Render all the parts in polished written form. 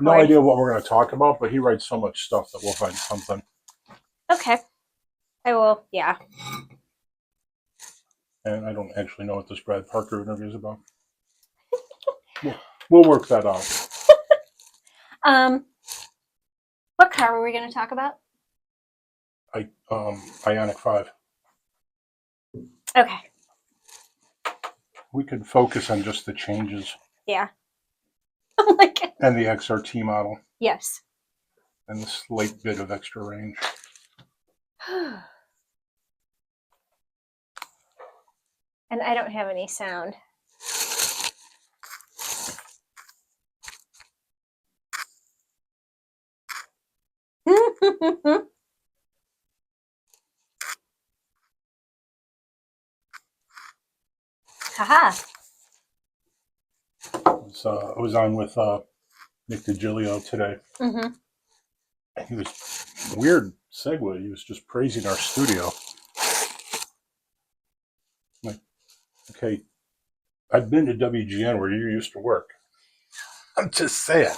No idea what we're going to talk about, but he writes so much stuff that we'll find something. Okay. I will, yeah. And I don't actually know what this Brad Parker interview is about. We'll work that out. What car were we going to talk about? Ioniq 5. Okay. We could focus on just the changes. Yeah. Oh my God. And the XRT model. Yes. And the slight bit of extra range. And I don't have any sound. Haha. I was on with Nick DiGilio today. Mm-hmm. He was weird segue. He was just praising our studio. Like, okay, I've been to WGN where you used to work. I'm just saying.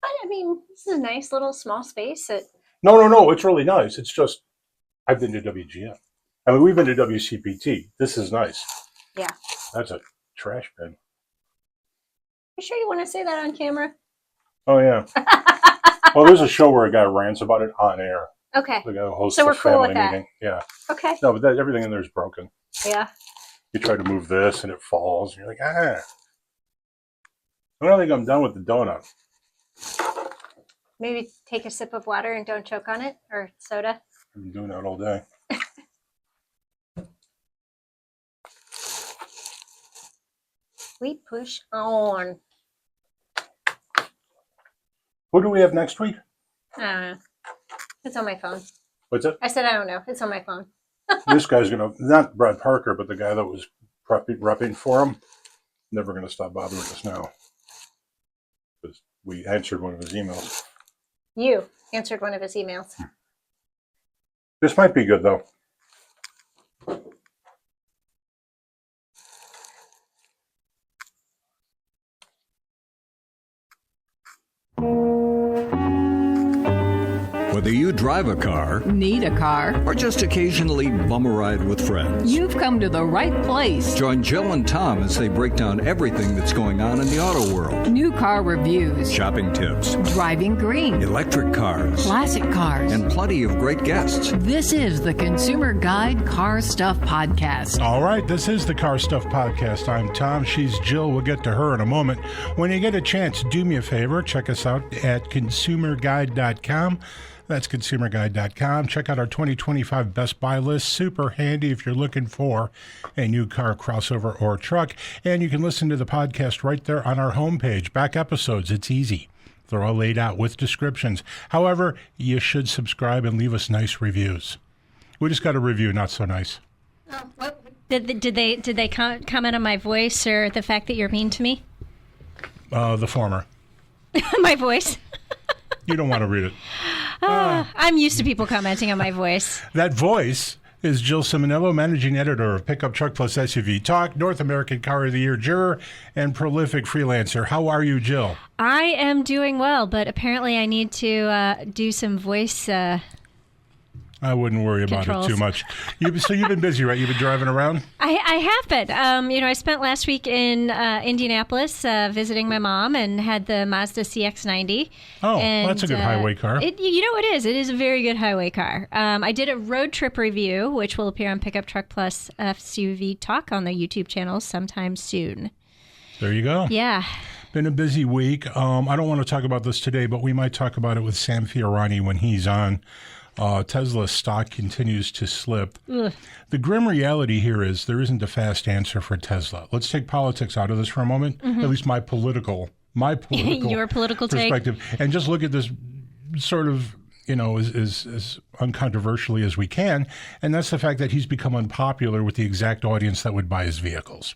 I mean, this is a nice little small space. No. It's really nice. It's just, I've been to WGN. I mean, we've been to WCPT. This is nice. Yeah. That's a trash bin. You sure you want to say that on camera? Oh, yeah. Well, there's a show where a guy rants about it on air. Okay. The guy who hosts So we're the cool family with that. meeting. Yeah. Okay. No, but everything in there is broken. Yeah. You try to move this and it falls. And you're like, I don't think I'm done with the donut. Maybe take a sip of water and don't choke on it, or soda. I've been doing that all day. We push on. Who do we have next week? I don't know. It's on my phone. What's it? I said I don't know. It's on my phone. This guy's going to, not Brad Parker, but the guy that was repping for him, never going to stop bothering us now. Because we answered one of his emails. You answered one of his emails. This might be good, though. Whether you drive a car, need a car, or just occasionally bum a ride with friends, you've come to the right place. Join Jill and Tom as they break down everything that's going on in the auto world. New car reviews, Shopping tips, driving green, electric cars, classic cars, and plenty of great guests. This is the Consumer Guide Car Stuff Podcast. All right, this is the Car Stuff Podcast. I'm Tom. She's Jill. We'll get to her in a moment. When you get a chance, do me a favor. Check us out at consumerguide.com. That's consumerguide.com. Check out our 2025 Best Buy list. Super handy if you're looking for a new car, crossover, or truck. And you can listen to the podcast right there on our homepage. Back episodes, it's easy. They're all laid out with descriptions. However, you should subscribe and leave us nice reviews. We just got a review, not so nice. Oh, what, did they comment on my voice or the fact that you're mean to me? The former. My voice? You don't want to read it. I'm used to people commenting on my voice. That voice is Jill Ciminillo, Managing Editor of Pickup Truck Plus SUV Talk, North American Car of the Year juror, and prolific freelancer. How are you, Jill? I am doing well, but apparently I need to do some voice I wouldn't worry about controls. it too much. So you've been busy, right? You've been driving around? I have been. I spent last week in Indianapolis visiting my mom and had the Mazda CX-90. Oh, and, that's a good highway car. It is. It is a very good highway car. I did a road trip review, which will appear on Pickup Truck Plus SUV Talk on the YouTube channel sometime soon. There you go. Yeah. Been a busy week. I don't want to talk about this today, but we might talk about it with Sam Fiorani when he's on. Tesla stock continues to slip. Ugh. The grim reality here is there isn't a fast answer for Tesla. Let's take politics out of this for a moment, at least my political Your political perspective, and just look at this sort of, as uncontroversially as we can, and that's the fact that he's become unpopular with the exact audience that would buy his vehicles.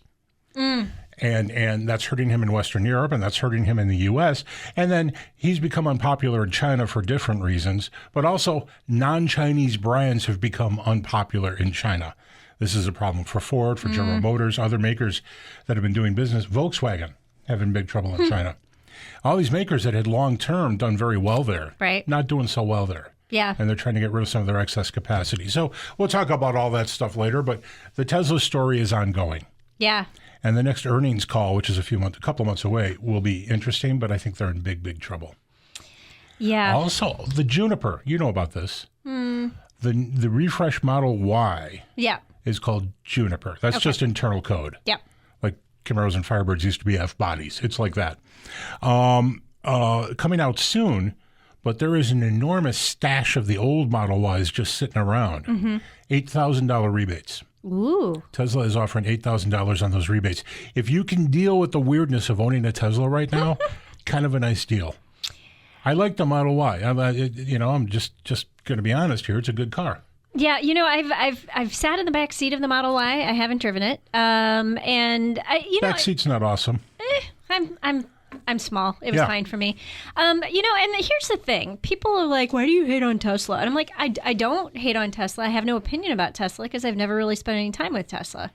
And that's hurting him in Western Europe, and that's hurting him in the U.S. And then he's become unpopular in China for different reasons, but also non-Chinese brands have become unpopular in China. This is a problem for Ford, for General Motors, other makers that have been doing business. Volkswagen having big trouble in China. all these makers that had long-term done very well there, Right. not doing so well there. Yeah. And they're trying to get rid of some of their excess capacity. So we'll talk about all that stuff later, but the Tesla story is ongoing. Yeah. And the next earnings call, which is a couple of months away, will be interesting, but I think they're in big, big trouble. Yeah. Also, the Juniper, you know about this. The refresh Model Y Yeah. is called Juniper. That's just internal code. Yep. Like Camaros and Firebirds used to be F-bodies. It's like that. Coming out soon, but there is an enormous stash of the old Model Ys just sitting around. $8,000 rebates. Ooh. Tesla is offering $8,000 on those rebates. If you can deal with the weirdness of owning a Tesla right now, kind of a nice deal. I like the Model Y. I'm just going to be honest here. It's a good car. Yeah, I've sat in the back seat of the Model Y. I haven't driven it, and Back seat's not awesome. I'm small. It was fine for me. And here's the thing: people are like, "Why do you hate on Tesla?" And I'm like, I don't hate on Tesla. I have no opinion about Tesla because I've never really spent any time with Tesla.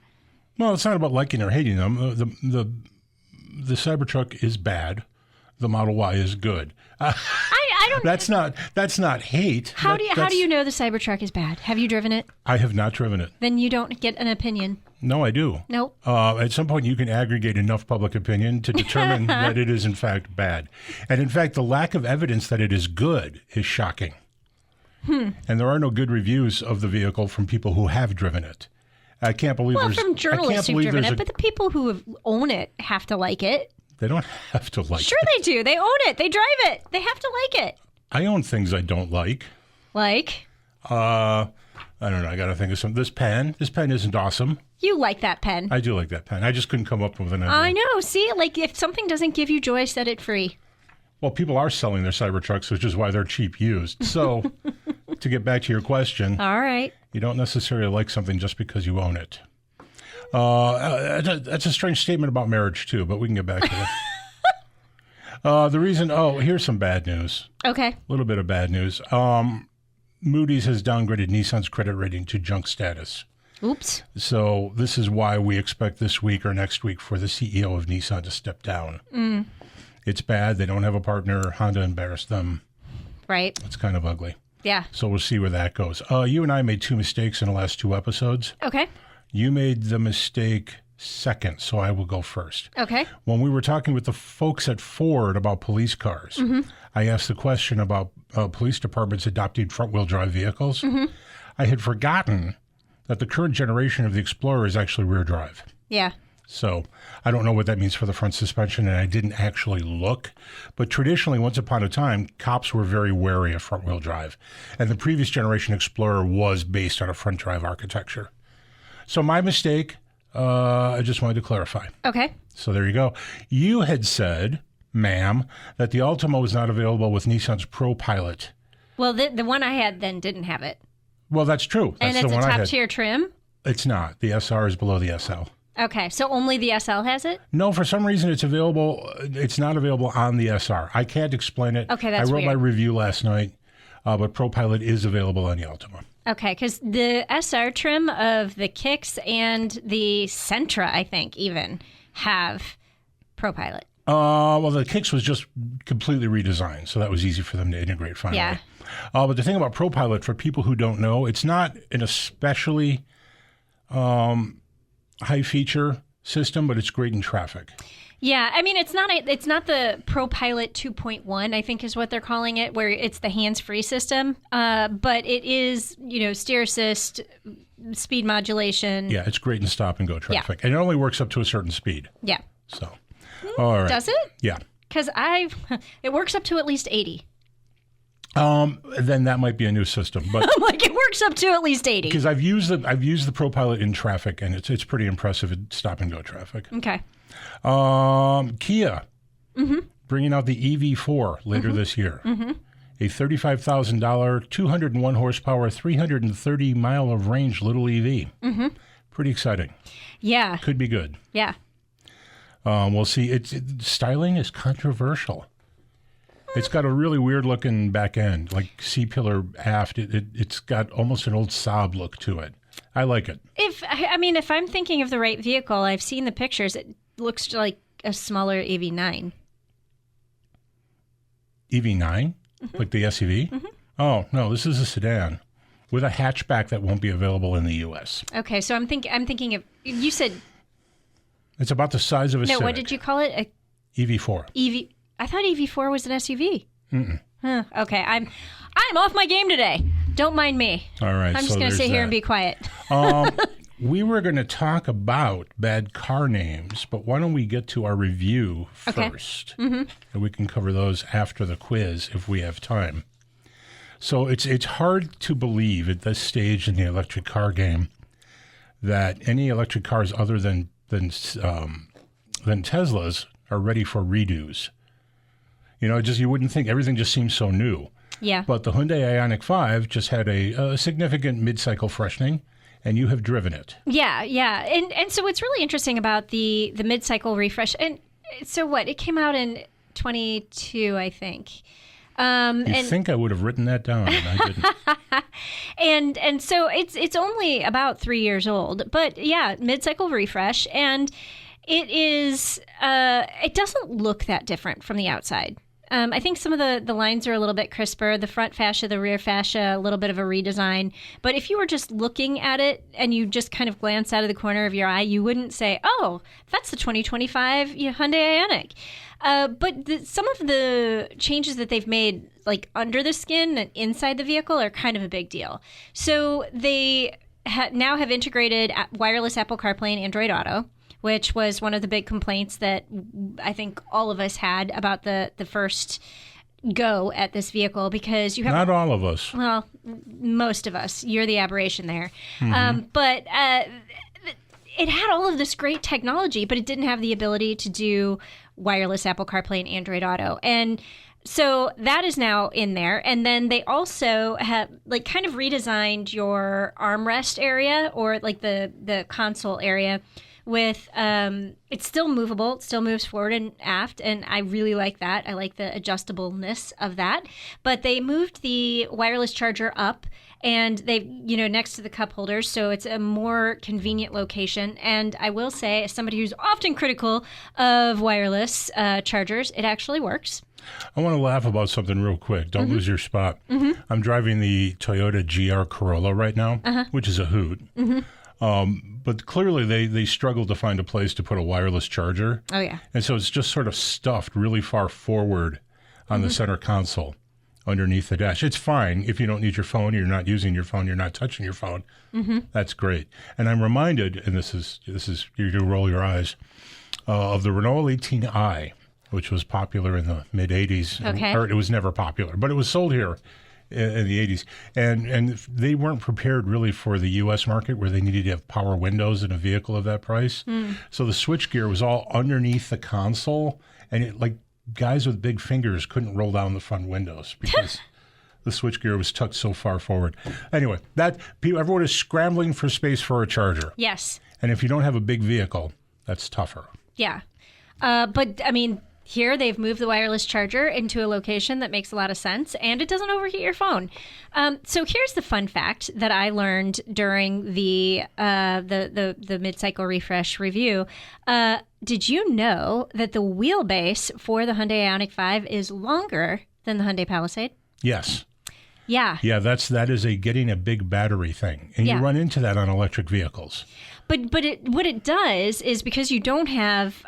Well, it's not about liking or hating them. The Cybertruck is bad. The Model Y is good. I don't. That's not hate. How do you know the Cybertruck is bad? Have you driven it? I have not driven it. Then you don't get an opinion. No, I do. Nope. At some point, you can aggregate enough public opinion to determine that it is in fact bad. And in fact, the lack of evidence that it is good is shocking. And there are no good reviews of the vehicle from people who have driven it. I can't believe from journalists who've driven it, but the people who own it have to like it. They don't have to like it. Sure they do. They own it. They drive it. They have to like it. I own things I don't like. Like? I don't know. I got to think of some. This pen isn't awesome. You like that pen. I do like that pen. I just couldn't come up with an idea. I know. See, like if something doesn't give you joy, set it free. Well, people are selling their Cybertrucks, which is why they're cheap used. So to get back to your question, All right. you don't necessarily like something just because you own it. That's a strange statement about marriage, too, but we can get back to that. Here's some bad news. Okay. A little bit of bad news. Moody's has downgraded Nissan's credit rating to junk status. Oops. So this is why we expect this week or next week for the CEO of Nissan to step down. It's bad. They don't have a partner. Honda embarrassed them. Right. It's kind of ugly. Yeah. So we'll see where that goes. You and I made 2 mistakes in the last 2 episodes. Okay. You made the mistake second, so I will go first. Okay. When we were talking with the folks at Ford about police cars, I asked the question about police departments adopting front-wheel drive vehicles. I had forgotten that the current generation of the Explorer is actually rear drive. Yeah. So I don't know what that means for the front suspension, and I didn't actually look. But traditionally, once upon a time, cops were very wary of front-wheel drive. And the previous generation Explorer was based on a front-drive architecture. So my mistake, I just wanted to clarify. Okay. So there you go. You had said, ma'am, that the Altima was not available with Nissan's ProPILOT. Well, the one I had then didn't have it. Well, that's true. That's And it's the one a I had. top-tier trim? It's not. The SR is below the SL. Okay, so only the SL has it? No, for some reason it's available. It's not available on the SR. I can't explain it. Okay, that's I wrote weird. my review last night, but ProPILOT is available on the Altima. Okay, because the SR trim of the Kicks and the Sentra, I think, even have ProPILOT. Well, the Kicks was just completely redesigned, so that was easy for them to integrate finally. Yeah. But the thing about ProPILOT, for people who don't know, it's not an especially high-feature system, but it's great in traffic. Yeah, I mean, it's not the ProPILOT 2.1, I think is what they're calling it, where it's the hands-free system. But it is, steer assist, speed modulation. Yeah, it's great in stop-and-go traffic. And it only works up to a certain speed. Yeah. So, all right. Does it? Yeah. Because it works up to at least 80. Then that might be a new system, but I'm like, it works up to at least 80. because I've used the ProPILOT in traffic, and it's pretty impressive at stop-and-go traffic. Okay. Kia, bringing out the EV4 later this year. A $35,000, 201 horsepower, 330 mile of range little EV. Pretty exciting. Yeah. Could be good. Yeah. We'll see. Styling is controversial. It's got a really weird looking back end, like C-pillar aft. It's got almost an old Saab look to it. I like it. If I'm thinking of the right vehicle, I've seen the pictures. It looks like a smaller EV9. EV9, like the SUV. Oh no, this is a sedan with a hatchback that won't be available in the U.S. Okay, so I'm thinking of, you said, It's about the size of a no, Civic. what did you call it? EV4. I thought EV4 was an SUV. Huh, okay, I'm off my game today. Don't mind me. All right. I'm just going to sit here and be quiet. We were going to talk about bad car names, but why don't we get to our review first? And we can cover those after the quiz if we have time. So it's hard to believe at this stage in the electric car game that any electric cars other than Teslas are ready for redos. You know, you wouldn't think. Everything just seems so new. Yeah. But the Hyundai Ioniq 5 just had a significant mid-cycle freshening, and you have driven it. Yeah. And so what's really interesting about the mid-cycle refresh, and so what? It came out in 22, I think. You think I would have written that down, and I didn't. and so it's only about 3 years old, but yeah, mid-cycle refresh, and it is it doesn't look that different from the outside. I think some of the lines are a little bit crisper, the front fascia, the rear fascia, a little bit of a redesign. But if you were just looking at it and you just kind of glance out of the corner of your eye, you wouldn't say, oh, that's the 2025 Hyundai Ioniq. But some of the changes that they've made, like under the skin and inside the vehicle, are kind of a big deal. So they now have integrated wireless Apple CarPlay and Android Auto, which was one of the big complaints that I think all of us had about the first go at this vehicle, because you have... Not all of us. Well, most of us. You're the aberration there. But it had all of this great technology, but it didn't have the ability to do wireless Apple CarPlay and Android Auto. And so that is now in there. And then they also have kind of redesigned your armrest area, or the console area, with it's still movable. It still moves forward and aft, and I really like that. I like the adjustableness of that. But they moved the wireless charger up, and they next to the cup holders, so it's a more convenient location. And I will say, as somebody who's often critical of wireless chargers, it actually works. I want to laugh about something real quick. Don't lose your spot. I'm driving the Toyota GR Corolla right now, which is a hoot. But clearly they struggled to find a place to put a wireless charger. Oh, yeah. And so it's just sort of stuffed really far forward on the center console underneath the dash. It's fine if you don't need your phone, you're not using your phone, you're not touching your phone. That's great. And I'm reminded, and this is you're going to roll your eyes, of the Renault 18i, which was popular in the mid-'80s. Okay. Or it was never popular, but it was sold here in the 80s. And they weren't prepared really for the U.S. market, where they needed to have power windows in a vehicle of that price. So the switchgear was all underneath the console, and guys with big fingers couldn't roll down the front windows because the switchgear was tucked so far forward. Anyway, everyone is scrambling for space for a charger. Yes. And if you don't have a big vehicle, that's tougher. Yeah. But, I mean, here they've moved the wireless charger into a location that makes a lot of sense, and it doesn't overheat your phone. So here's the fun fact that I learned during the mid-cycle refresh review. Did you know that the wheelbase for the Hyundai Ioniq 5 is longer than the Hyundai Palisade? Yes. Yeah. Yeah, that is getting a big battery thing. And you run into that on electric vehicles. But what it does is, because you don't have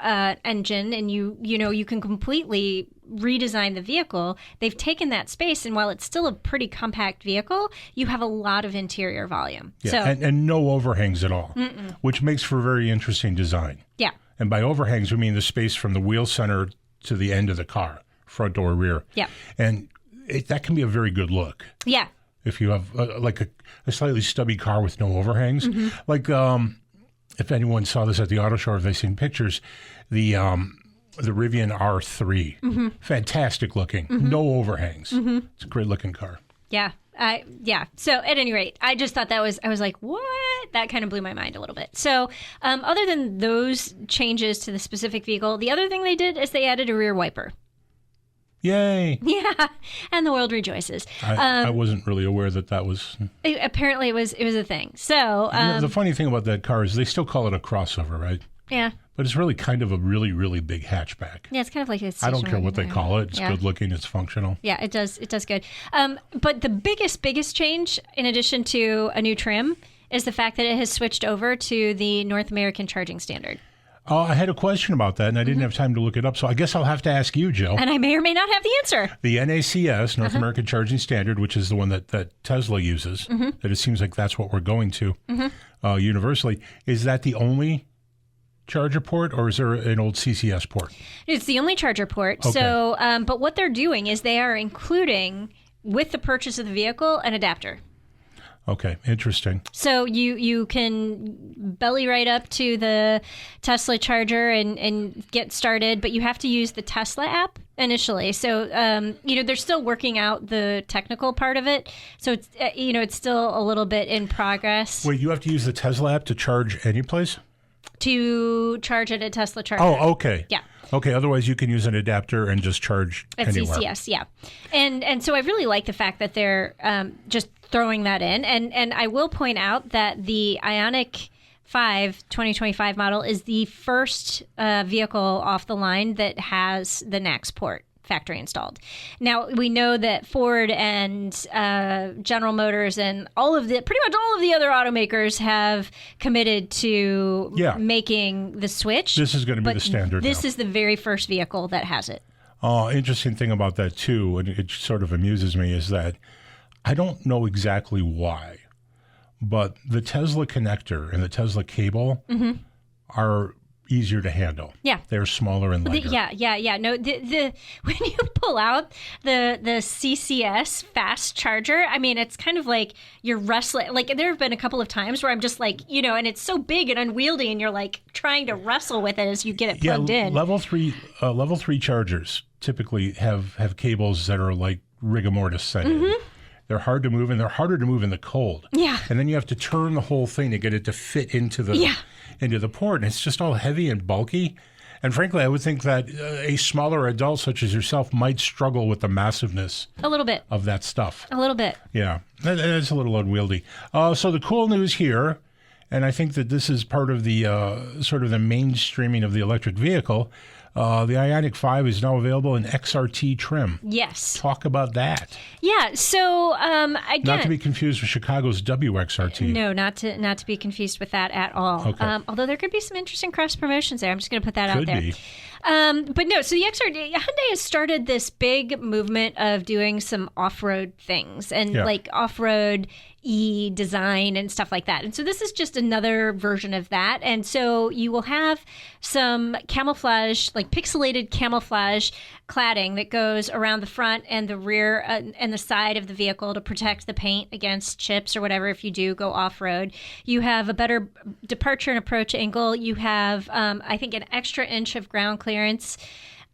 engine, and you can completely redesign the vehicle, they've taken that space, and while it's still a pretty compact vehicle, you have a lot of interior volume. Yeah, so, and no overhangs at all, which makes for very interesting design. Yeah. And by overhangs, we mean the space from the wheel center to the end of the car, front door, rear. Yeah. And that can be a very good look. Yeah. If you have a slightly stubby car with no overhangs. If anyone saw this at the auto show, or if they've seen pictures, the Rivian R3, fantastic looking, no overhangs. It's a great looking car. Yeah. So at any rate, I just thought I was like, what? That kind of blew my mind a little bit. So other than those changes to the specific vehicle, the other thing they did is they added a rear wiper. Yay. Yeah. And the world rejoices. I wasn't really aware that was... Apparently it was a thing. So... the funny thing about that car is they still call it a crossover, right? Yeah. But it's really kind of a really, really big hatchback. Yeah, it's kind of like a I don't care what they station call it. It's wagon. good looking. It's functional. Yeah, it does good. But the biggest change, in addition to a new trim, is the fact that it has switched over to the North American charging standard. I had a question about that, and I didn't have time to look it up, so I guess I'll have to ask you, Jill. And I may or may not have the answer. The NACS, North American Charging Standard, which is the one that Tesla uses, that it seems like that's what we're going to universally, is that the only charger port, or is there an old CCS port? It's the only charger port. Okay. So, but what they're doing is they are including, with the purchase of the vehicle, an adapter. Okay, interesting. So you can belly right up to the Tesla charger and get started, but you have to use the Tesla app initially. So, they're still working out the technical part of it. So it's, it's still a little bit in progress. Wait, you have to use the Tesla app to charge any place? To charge at a Tesla charger. Oh, okay. Yeah. Okay, otherwise you can use an adapter and just charge At anywhere. CCS, yeah. And so I really like the fact that they're just throwing that in. And I will point out that the Ioniq 5 2025 model is the first vehicle off the line that has the NACS port factory installed. Now, we know that Ford and General Motors and pretty much all of the other automakers have committed to making the switch. This is going to be the standard This now. is the very first vehicle that has it. Interesting thing about that, too, and it sort of amuses me, is that I don't know exactly why, but the Tesla connector and the Tesla cable are easier to handle. Yeah. They're smaller and lighter. Yeah. No, the when you pull out the CCS fast charger, I mean, it's kind of like you're wrestling. Like, there have been a couple of times where I'm just like, and it's so big and unwieldy, and you're like trying to wrestle with it as you get it plugged in. Level three chargers typically have cables that are like rigor mortis set in. They're hard to move, and they're harder to move in the cold. Yeah. And then you have to turn the whole thing to get it to fit into the port, and it's just all heavy and bulky. And frankly, I would think that a smaller adult such as yourself might struggle with the massiveness A little bit. of that stuff. A little bit. Yeah, it's a little unwieldy. So the cool news here, and I think that this is part of the sort of the mainstreaming of the electric vehicle, the Ioniq 5 is now available in XRT trim. Yes. Talk about that. Yeah. So again, Not to be confused with Chicago's WXRT. No, not to be confused with that at all. Okay. Although there could be some interesting cross promotions there. I'm just going to put that out Could there. be. But no, so the XRT, Hyundai has started this big movement of doing some off-road things and like off-road design and stuff like that. And so this is just another version of that. And so you will have some camouflage, like pixelated camouflage cladding that goes around the front and the rear and the side of the vehicle to protect the paint against chips or whatever if you do go off-road. You have a better departure and approach angle. You have, I think, an extra inch of ground clearance.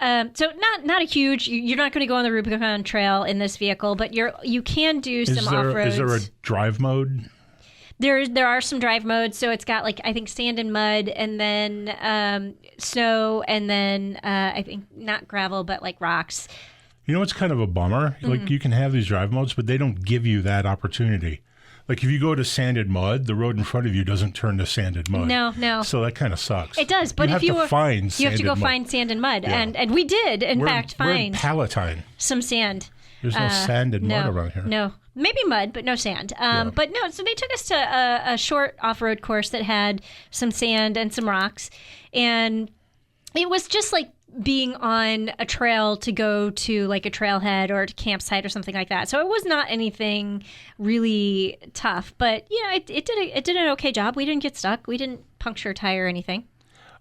So not a huge. You're not going to go on the Rubicon Trail in this vehicle, but you can do some off-road. Is there a drive mode? There are some drive modes. So it's got like I think sand and mud, and then snow, and then I think not gravel, but like rocks. You know what's kind of a bummer? Like you can have these drive modes, but they don't give you that opportunity. Like if you go to sanded mud, the road in front of you doesn't turn to sanded mud. No. So that kind of sucks. It does, but you if have to find you have to go sanded mud. find sand and mud, Yeah. and we did in fact we're in find Palatine. some sand. There's no sand and mud around here. No, maybe mud, but no sand. But no, so they took us to a short off-road course that had some sand and some rocks, and it was just like being on a trail to go to like a trailhead or a campsite or something like that. So it was not anything really tough, but it did an okay job. We didn't get stuck. We didn't puncture a tire or anything.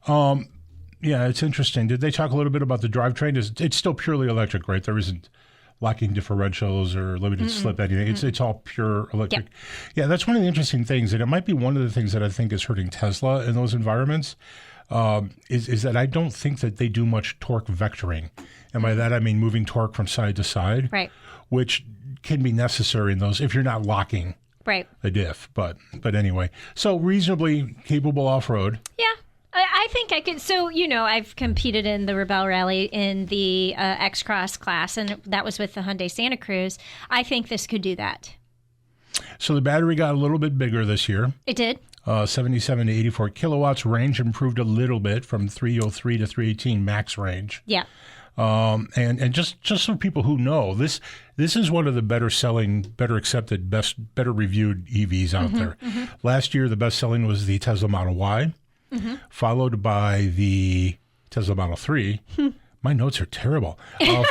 Yeah, it's interesting. Did they talk a little bit about the drivetrain? It's still purely electric, right? There isn't locking differentials or limited slip anything. It's all pure electric. Yep. Yeah, that's one of the interesting things, and it might be one of the things that I think is hurting Tesla in those environments. Is that I don't think that they do much torque vectoring. And by that, I mean moving torque from side to side, Right. which can be necessary in those if you're not locking Right. a diff. But anyway, so reasonably capable off-road. Yeah. I think I could. So, I've competed in the Rebel Rally in the X-Cross class, and that was with the Hyundai Santa Cruz. I think this could do that. So the battery got a little bit bigger this year. It did. 77 to 84 kilowatts. Range improved a little bit from 303 to 318 max range. Yeah. And just so people who know, this is one of the better selling, better accepted, better reviewed EVs out there. Last year, the best selling was the Tesla Model Y, followed by the Tesla Model 3. My notes are terrible.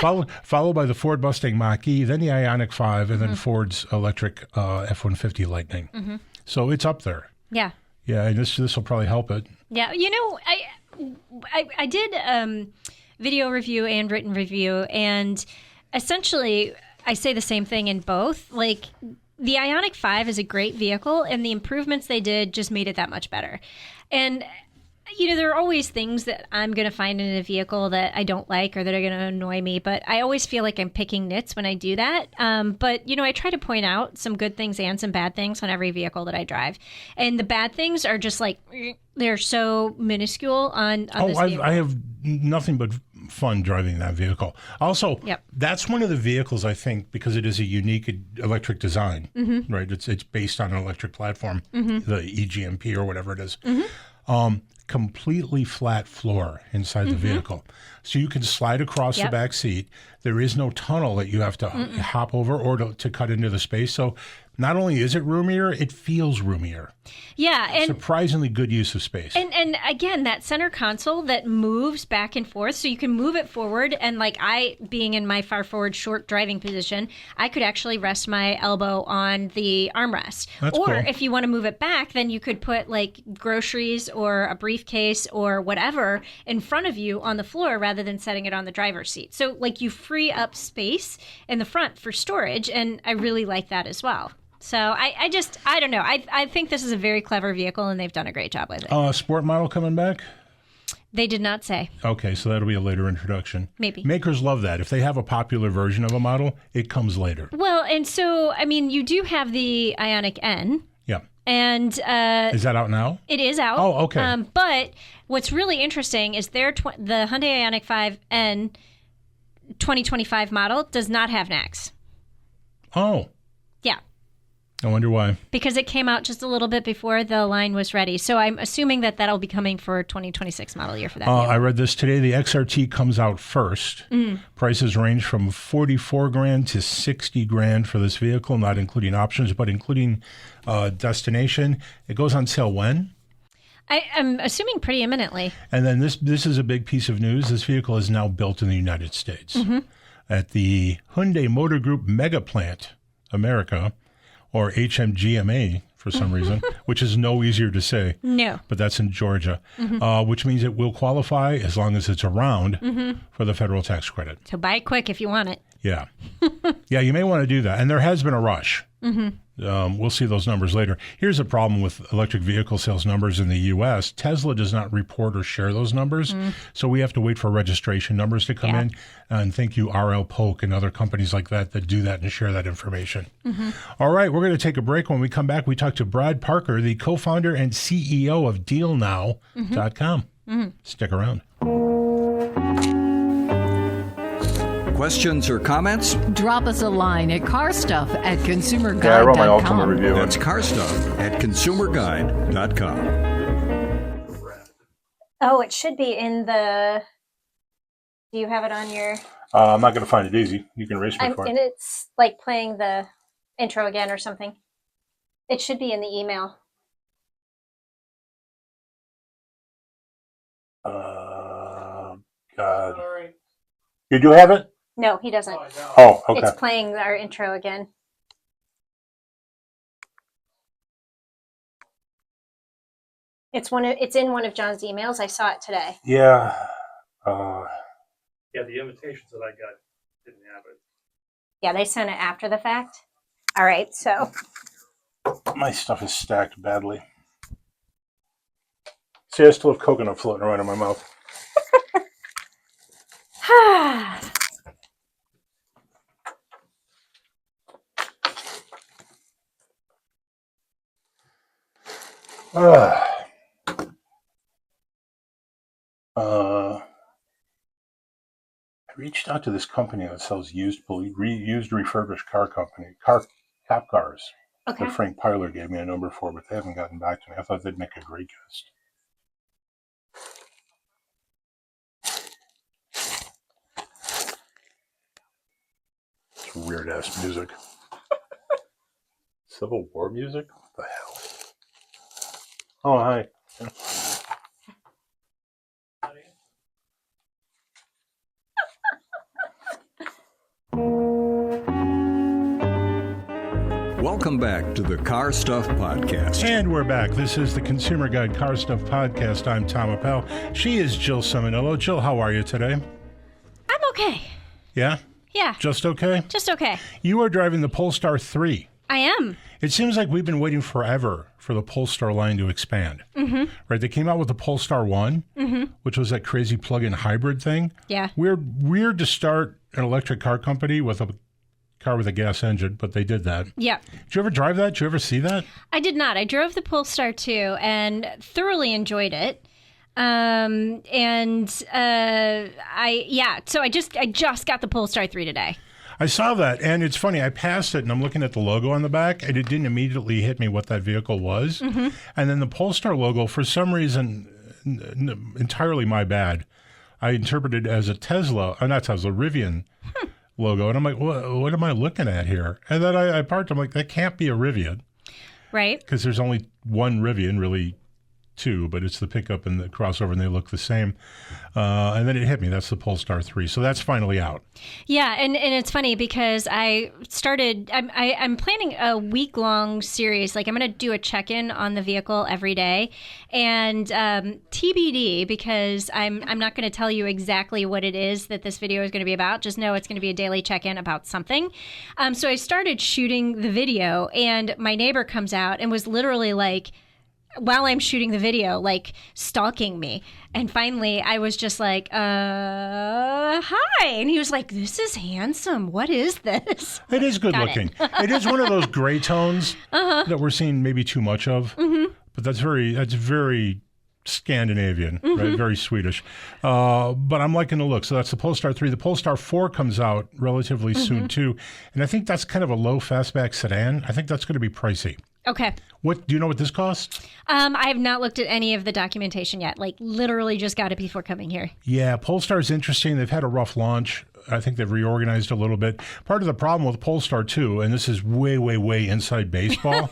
Followed by the Ford Mustang Mach-E, then the Ioniq 5, and then Ford's electric F-150 Lightning. So it's up there. Yeah. Yeah, and this will probably help it. Yeah. You know, I did video review and written review, and essentially I say the same thing in both. Like, the Ioniq 5 is a great vehicle, and the improvements they did just made it that much better. And you know, there are always things that I'm going to find in a vehicle that I don't like or that are going to annoy me, but I always feel like I'm picking nits when I do that. But, you know, I try to point out some good things and some bad things on every vehicle that I drive. And the bad things are just like, they're so minuscule on this vehicle. I have nothing but fun driving that vehicle. Also, that's one of the vehicles, I think, because it is a unique electric design, right? It's based on an electric platform, the EGMP or whatever it is. Completely flat floor inside the vehicle. So you can slide across the back seat. There is no tunnel that you have to hop over or to cut into the space. So not only is it roomier, it feels roomier. Yeah. And surprisingly good use of space. And again, that center console that moves back and forth, so you can move it forward. And like being in my far forward short driving position, I could actually rest my elbow on the armrest. That's or cool. if you want to move it back, then you could put like groceries or a briefcase or whatever in front of you on the floor rather than setting it on the driver's seat. So like you free up space in the front for storage. And I really like that as well. So I don't know. I think this is a very clever vehicle, and they've done a great job with it. Sport model coming back? They did not say. Okay, so that'll be a later introduction. Maybe. Makers love that. If they have a popular version of a model, it comes later. Well, and so, I mean, you do have the Ioniq N. Yeah. And is that out now? It is out. Oh, okay. But what's really interesting is the Hyundai Ioniq 5N 2025 model does not have NACS. Oh. Yeah. I wonder why. Because it came out just a little bit before the line was ready. So I'm assuming that that'll be coming for 2026 model year for that. I read this today. The XRT comes out first. Prices range from $44,000 to $60,000 for this vehicle, not including options, but including destination. It goes on sale when? I'm assuming pretty imminently. And then this is a big piece of news. This vehicle is now built in the United States at the Hyundai Motor Group Mega Plant, America, or HMGMA for some reason, which is no easier to say. No. But that's in Georgia, which means it will qualify as long as it's around for the federal tax credit. So buy it quick if you want it. Yeah. Yeah, you may want to do that. And there has been a rush. We'll see those numbers later. Here's a problem with electric vehicle sales numbers in the U.S. Tesla does not report or share those numbers, so we have to wait for registration numbers to come in. And thank you, R.L. Polk and other companies like that do that and share that information. All right, we're going to take a break. When we come back, we talk to Brad Parker, the co-founder and CEO of DealNow.com. Stick around. Questions or comments? Drop us a line at carstuff@consumerguide.com. Yeah, I wrote my Altima review. That's carstuff@consumerguide.com. Oh, it should be in the. Do you have it on your? I'm not going to find it easy. You can erase me for it. And it's like playing the intro again or something. It should be in the email. God. You do have it? No, he doesn't. Oh, okay. It's playing our intro again. It's in one of John's emails. I saw it today. Yeah. Yeah, the invitations that I got didn't have it. Yeah, they sent it after the fact. All right, so My stuff is stacked badly. See, I still have coconut floating around in my mouth. I reached out to this company that sells used refurbished cop cars. Okay. that Frank Piler gave me a number for, but they haven't gotten back to me. I thought they'd make a great guest. It's weird ass music. Civil War music? What the hell? Oh, hi. Welcome back to the Car Stuff Podcast. And we're back. This is the Consumer Guide Car Stuff Podcast. I'm Tom Appel. She is Jill Ciminillo. Jill, how are you today? I'm okay. Yeah? Yeah. Just okay? Just okay. You are driving the Polestar 3. I am. It seems like we've been waiting forever for the Polestar line to expand. Mm-hmm. Right? They came out with the Polestar 1, which was that crazy plug-in hybrid thing. Yeah. Weird to start an electric car company with a car with a gas engine, but they did that. Yeah. Did you ever drive that? Did you ever see that? I did not. I drove the Polestar 2 and thoroughly enjoyed it. So I just got the Polestar 3 today. I saw that, and it's funny. I passed it, and I'm looking at the logo on the back, and it didn't immediately hit me what that vehicle was. Mm-hmm. And then the Polestar logo, for some reason, entirely my bad, I interpreted it as a Rivian logo. And I'm like, what am I looking at here? And then I parked. I'm like, that can't be a Rivian. Right. Because there's only one Rivian, really two, but it's the pickup and the crossover, and they look the same. And then it hit me. That's the Polestar 3. So that's finally out. Yeah, and it's funny because I'm planning a week-long series. Like, I'm going to do a check-in on the vehicle every day. And TBD, because I'm not going to tell you exactly what it is that this video is going to be about. Just know it's going to be a daily check-in about something. So I started shooting the video, and my neighbor comes out and was literally like, while I'm shooting the video, like stalking me. And finally I was just like, hi. And he was like, this is handsome. What is this? It is good looking. It is one of those gray tones that we're seeing maybe too much of. Mm-hmm. But that's very Scandinavian, right? Very Swedish. But I'm liking the look. So that's the Polestar 3. The Polestar 4 comes out relatively soon too. And I think that's kind of a low fastback sedan. I think that's going to be pricey. Okay. What do you know what this costs? I have not looked at any of the documentation yet. Like, literally just got it before coming here. Yeah, Polestar's interesting. They've had a rough launch. I think they've reorganized a little bit. Part of the problem with Polestar 2, and this is way inside baseball,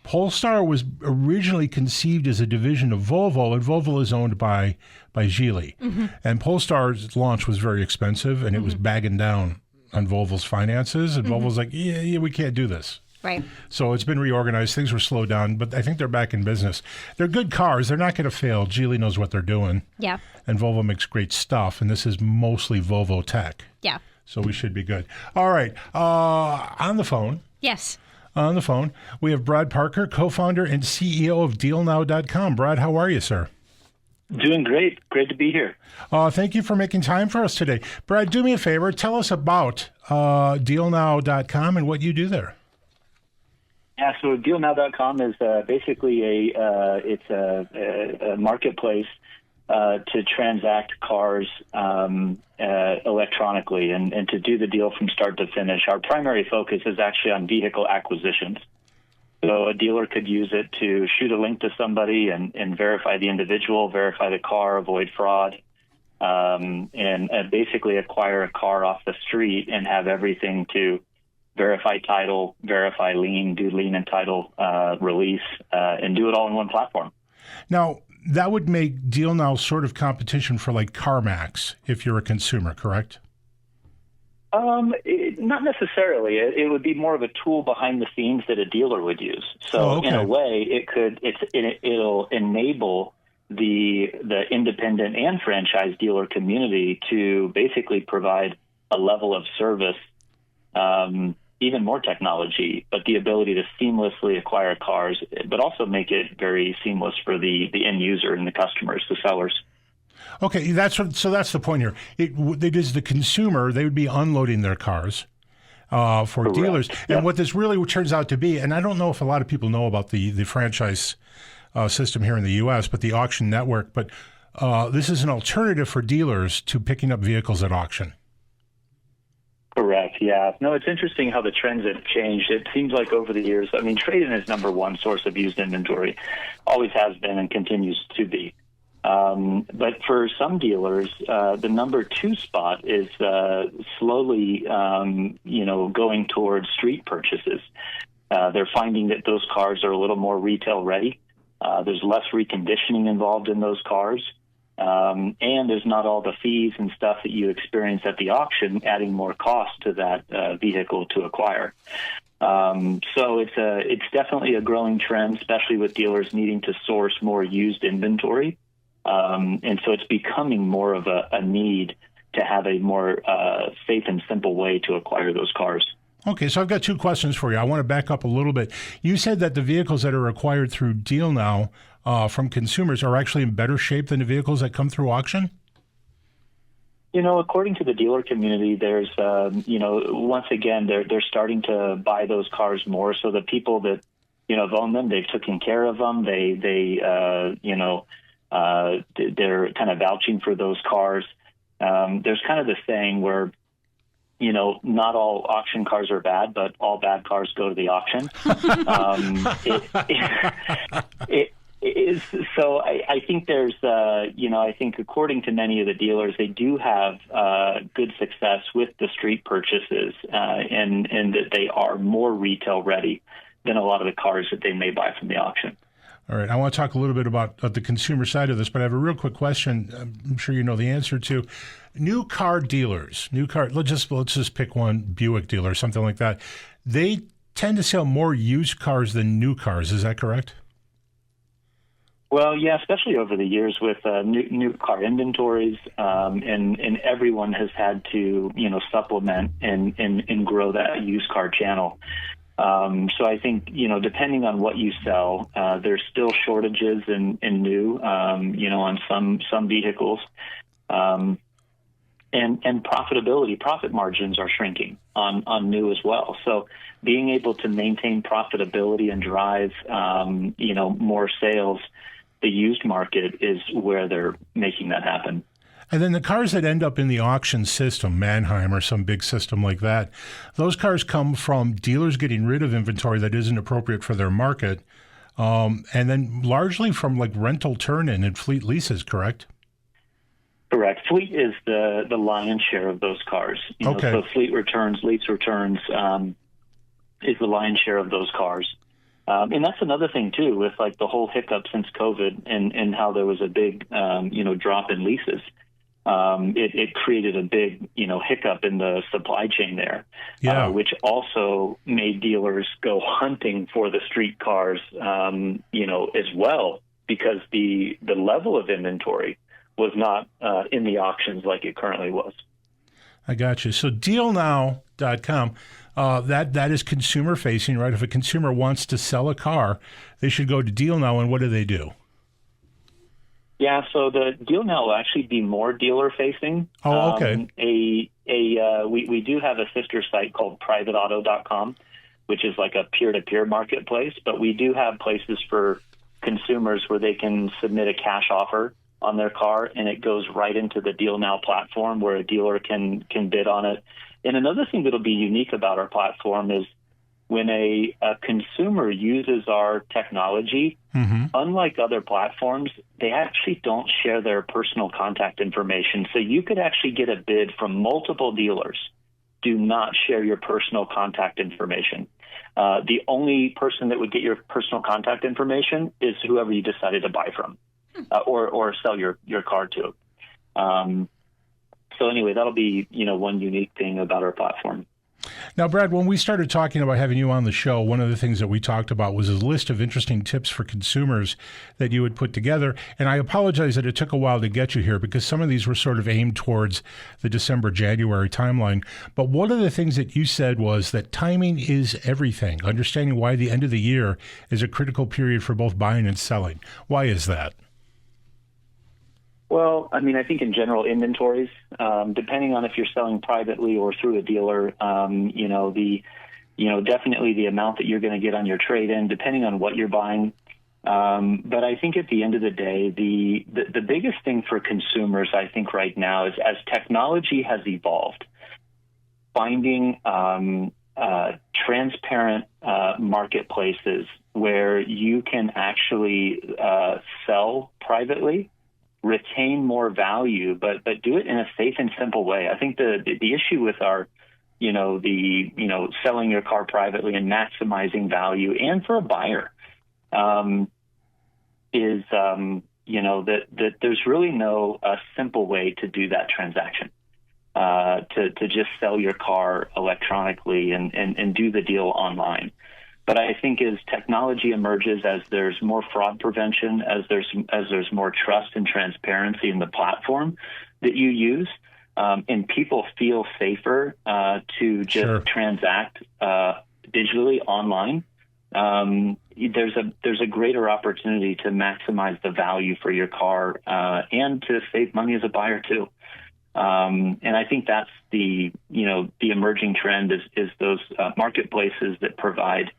Polestar was originally conceived as a division of Volvo, and Volvo is owned by Geely. Mm-hmm. And Polestar's launch was very expensive, and it was bagging down on Volvo's finances. And Volvo's like, yeah, we can't do this. Right. So it's been reorganized. Things were slowed down, but I think they're back in business. They're good cars. They're not going to fail. Geely knows what they're doing. Yeah. And Volvo makes great stuff, and this is mostly Volvo tech. Yeah. So we should be good. All right. On the phone. Yes. On the phone, we have Brad Parker, co-founder and CEO of DealNow.com. Brad, how are you, sir? Doing great. Great to be here. Thank you for making time for us today. Brad, do me a favor. Tell us about DealNow.com and what you do there. Yeah, so DealNow.com is basically a marketplace to transact cars electronically and to do the deal from start to finish. Our primary focus is actually on vehicle acquisitions. So a dealer could use it to shoot a link to somebody and verify the individual, verify the car, avoid fraud, and basically acquire a car off the street and have everything to verify title, verify lien, do lien and title release, and do it all in one platform. Now, that would make DealNow sort of competition for like CarMax if you're a consumer, correct? Not necessarily. It would be more of a tool behind the scenes that a dealer would use. So in a way, it'll enable the independent and franchise dealer community to basically provide a level of service, even more technology, but the ability to seamlessly acquire cars, but also make it very seamless for the end user and the customers, the sellers. Okay, that's the point here. It is the consumer. They would be unloading their cars for Correct. dealers. Yep. And what this really turns out to be, and I don't know if a lot of people know about the franchise system here in the U.S., but the auction network, but this is an alternative for dealers to picking up vehicles at auction. Correct. Yeah. No, it's interesting how the trends have changed. It seems like over the years, I mean, trade-in is number one source of used inventory, always has been and continues to be. But for some dealers, the number two spot is slowly, going towards street purchases. They're finding that those cars are a little more retail ready. There's less reconditioning involved in those cars. And there's not all the fees and stuff that you experience at the auction, adding more cost to that vehicle to acquire. So it's definitely a growing trend, especially with dealers needing to source more used inventory. And so it's becoming more of a need to have a more safe and simple way to acquire those cars. Okay, so I've got two questions for you. I want to back up a little bit. You said that the vehicles that are acquired through Deal Now from consumers are actually in better shape than the vehicles that come through auction? According to the dealer community, there's, once again, they're starting to buy those cars more. So the people that, have owned them, they've taken care of them. They're kind of vouching for those cars. There's kind of this saying where, not all auction cars are bad, but all bad cars go to the auction. So I think there's, I think according to many of the dealers, they do have good success with the street purchases and that they are more retail ready than a lot of the cars that they may buy from the auction. All right. I want to talk a little bit about the consumer side of this, but I have a real quick question I'm sure you know the answer to. New car dealers, let's just pick one, Buick dealer, something like that. They tend to sell more used cars than new cars. Is that correct? Well, yeah, especially over the years with new car inventories, and everyone has had to, supplement and grow that used car channel. So I think, depending on what you sell, there's still shortages in new, on some vehicles. And profit margins are shrinking on new as well. So being able to maintain profitability and drive, more sales, the used market is where they're making that happen. And then the cars that end up in the auction system, Mannheim or some big system like that, those cars come from dealers getting rid of inventory that isn't appropriate for their market, and then largely from like rental turn-in and fleet leases, correct? Correct. Fleet is the lion's share of those cars. Okay. So fleet returns, lease returns is the lion's share of those cars. And that's another thing, too, with like the whole hiccup since COVID and how there was a big, drop in leases. It created a big, hiccup in the supply chain there, which also made dealers go hunting for the street cars, as well, because the level of inventory was not in the auctions like it currently was. I got you. So dealnow.com, that is consumer facing, right? If a consumer wants to sell a car, they should go to Deal Now, and what do? Yeah, so the Deal Now will actually be more dealer facing. Oh, okay. We do have a sister site called privateauto.com, which is like a peer-to-peer marketplace, but we do have places for consumers where they can submit a cash offer on their car, and it goes right into the Deal Now platform where a dealer can bid on it. And another thing that'll be unique about our platform is when a consumer uses our technology, unlike other platforms, they actually don't share their personal contact information. So you could actually get a bid from multiple dealers. Do not share your personal contact information. The only person that would get your personal contact information is whoever you decided to buy from or sell your car to. So anyway, that'll be, one unique thing about our platform. Now, Brad, when we started talking about having you on the show, one of the things that we talked about was a list of interesting tips for consumers that you would put together. And I apologize that it took a while to get you here because some of these were sort of aimed towards the December-January timeline. But one of the things that you said was that timing is everything, understanding why the end of the year is a critical period for both buying and selling. Why is that? Well, I mean, I think in general inventories, depending on if you're selling privately or through a dealer, definitely the amount that you're going to get on your trade-in, depending on what you're buying. But I think at the end of the day, the biggest thing for consumers, I think right now is as technology has evolved, finding transparent marketplaces where you can actually sell privately, retain more value, but do it in a safe and simple way. I think the issue with our, selling your car privately and maximizing value, and for a buyer, is that there's really no simple way to do that transaction. To just sell your car electronically and do the deal online. But I think as technology emerges, as there's more fraud prevention, as there's more trust and transparency in the platform that you use, and people feel safer to just transact digitally online, there's a greater opportunity to maximize the value for your car and to save money as a buyer too. And I think that's the emerging trend is those marketplaces that provide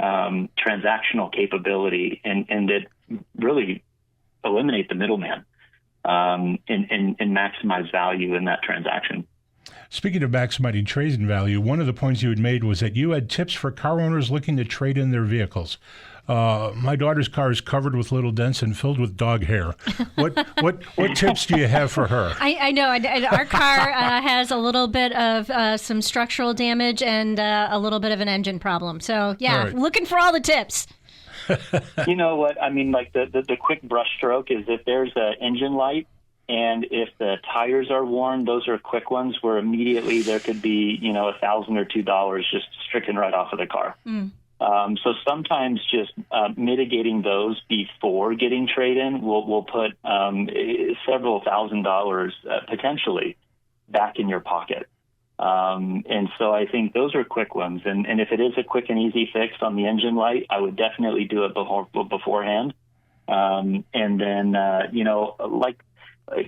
transactional capability and that really eliminate the middleman and maximize value in that transaction. Speaking of maximizing trade-in value, one of the points you had made was that you had tips for car owners looking to trade in their vehicles. My daughter's car is covered with little dents and filled with dog hair. What tips do you have for her? I know. Our car has a little bit of some structural damage and a little bit of an engine problem. So, yeah, looking for all the tips. You know what? I mean, like the quick brush stroke is if there's an engine light and if the tires are worn, those are quick ones where immediately there could be, $1,000 or $2 just stricken right off of the car. So sometimes just mitigating those before getting trade-in will put several $1,000s potentially back in your pocket. And so I think those are quick ones. And if it is a quick and easy fix on the engine light, I would definitely do it beforehand. And then,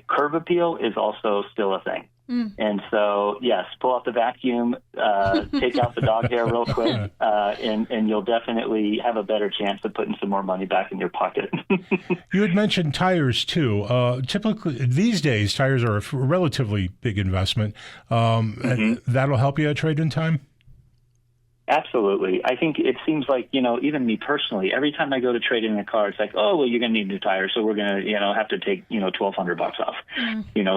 curb appeal is also still a thing. And so, yes, pull out the vacuum, take out the dog hair real quick, and you'll definitely have a better chance of putting some more money back in your pocket. You had mentioned tires, too. Typically, these days, tires are a relatively big investment. And that'll help you at trade-in time? Absolutely. I think it seems like, even me personally, every time I go to trade in a car, it's like, oh, well, you're going to need new tires. So we're going to, have to take, $1,200 off,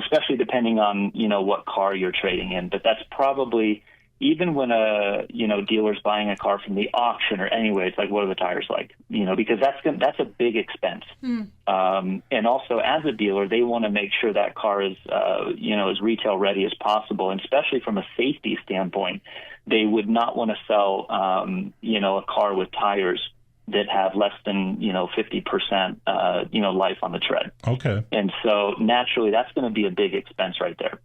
especially depending on, what car you're trading in. But that's probably, even when a, dealer's buying a car from the auction or anyway, it's like, what are the tires like? Because that's a big expense. And also as a dealer, they want to make sure that car is, as retail ready as possible. And especially from a safety standpoint, they would not want to sell, a car with tires that have less than, 50%, life on the tread. Okay. And so naturally, that's going to be a big expense right there.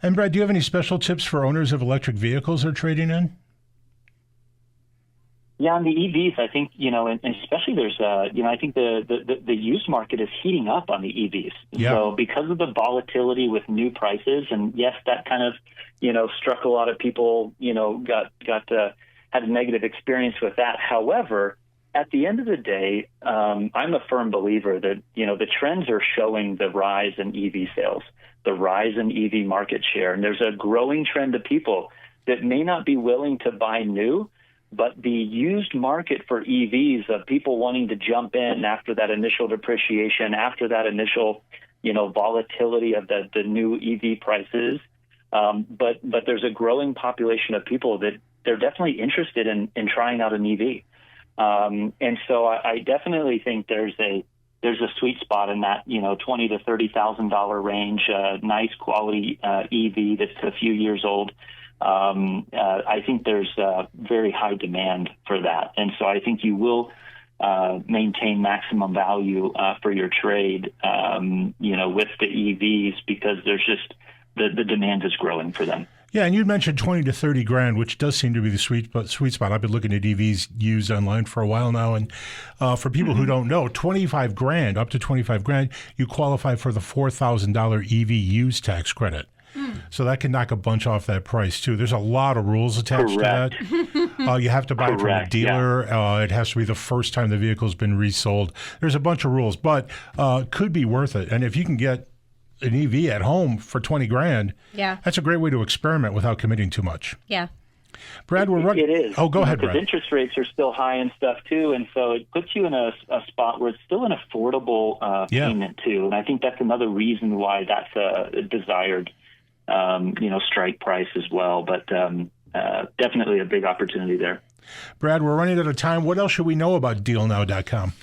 And Brad, do you have any special tips for owners of electric vehicles they're trading in? Yeah, on the EVs, I think, and especially there's, I think the used market is heating up on the EVs. Yeah. So because of the volatility with new prices, and yes, that kind of, struck a lot of people, had a negative experience with that. However, at the end of the day, I'm a firm believer that, the trends are showing the rise in EV sales, the rise in EV market share. And there's a growing trend of people that may not be willing to buy new, but the used market for EVs of people wanting to jump in after that initial depreciation, after that initial, volatility of the new EV prices. But there's a growing population of people that they're definitely interested in trying out an EV. And so I definitely think there's a sweet spot in that, $20,000 to $30,000 range, nice quality EV that's a few years old. I think there's very high demand for that. And so I think you will maintain maximum value for your trade, with the EVs because there's just the demand is growing for them. Yeah, and you mentioned 20 to 30 grand, which does seem to be the sweet spot. I've been looking at EVs used online for a while now, and for people who don't know, 25 grand, up to 25 grand, you qualify for the $4,000 EV used tax credit. So that can knock a bunch off that price, too. There's a lot of rules attached Correct. to that. You have to buy it from a dealer. Yeah. It has to be the first time the vehicle's been resold. There's a bunch of rules, but could be worth it. And if you can get an EV at home for 20 grand. Yeah. That's a great way to experiment without committing too much. Yeah. Brad, we're running. It is. Oh, go ahead, because Brad. interest rates are still high and stuff too, and so it puts you in a spot where it's still an affordable payment too. And I think that's another reason why that's a desired, strike price as well. But definitely a big opportunity there. Brad, we're running out of time. What else should we know about DealNow.com?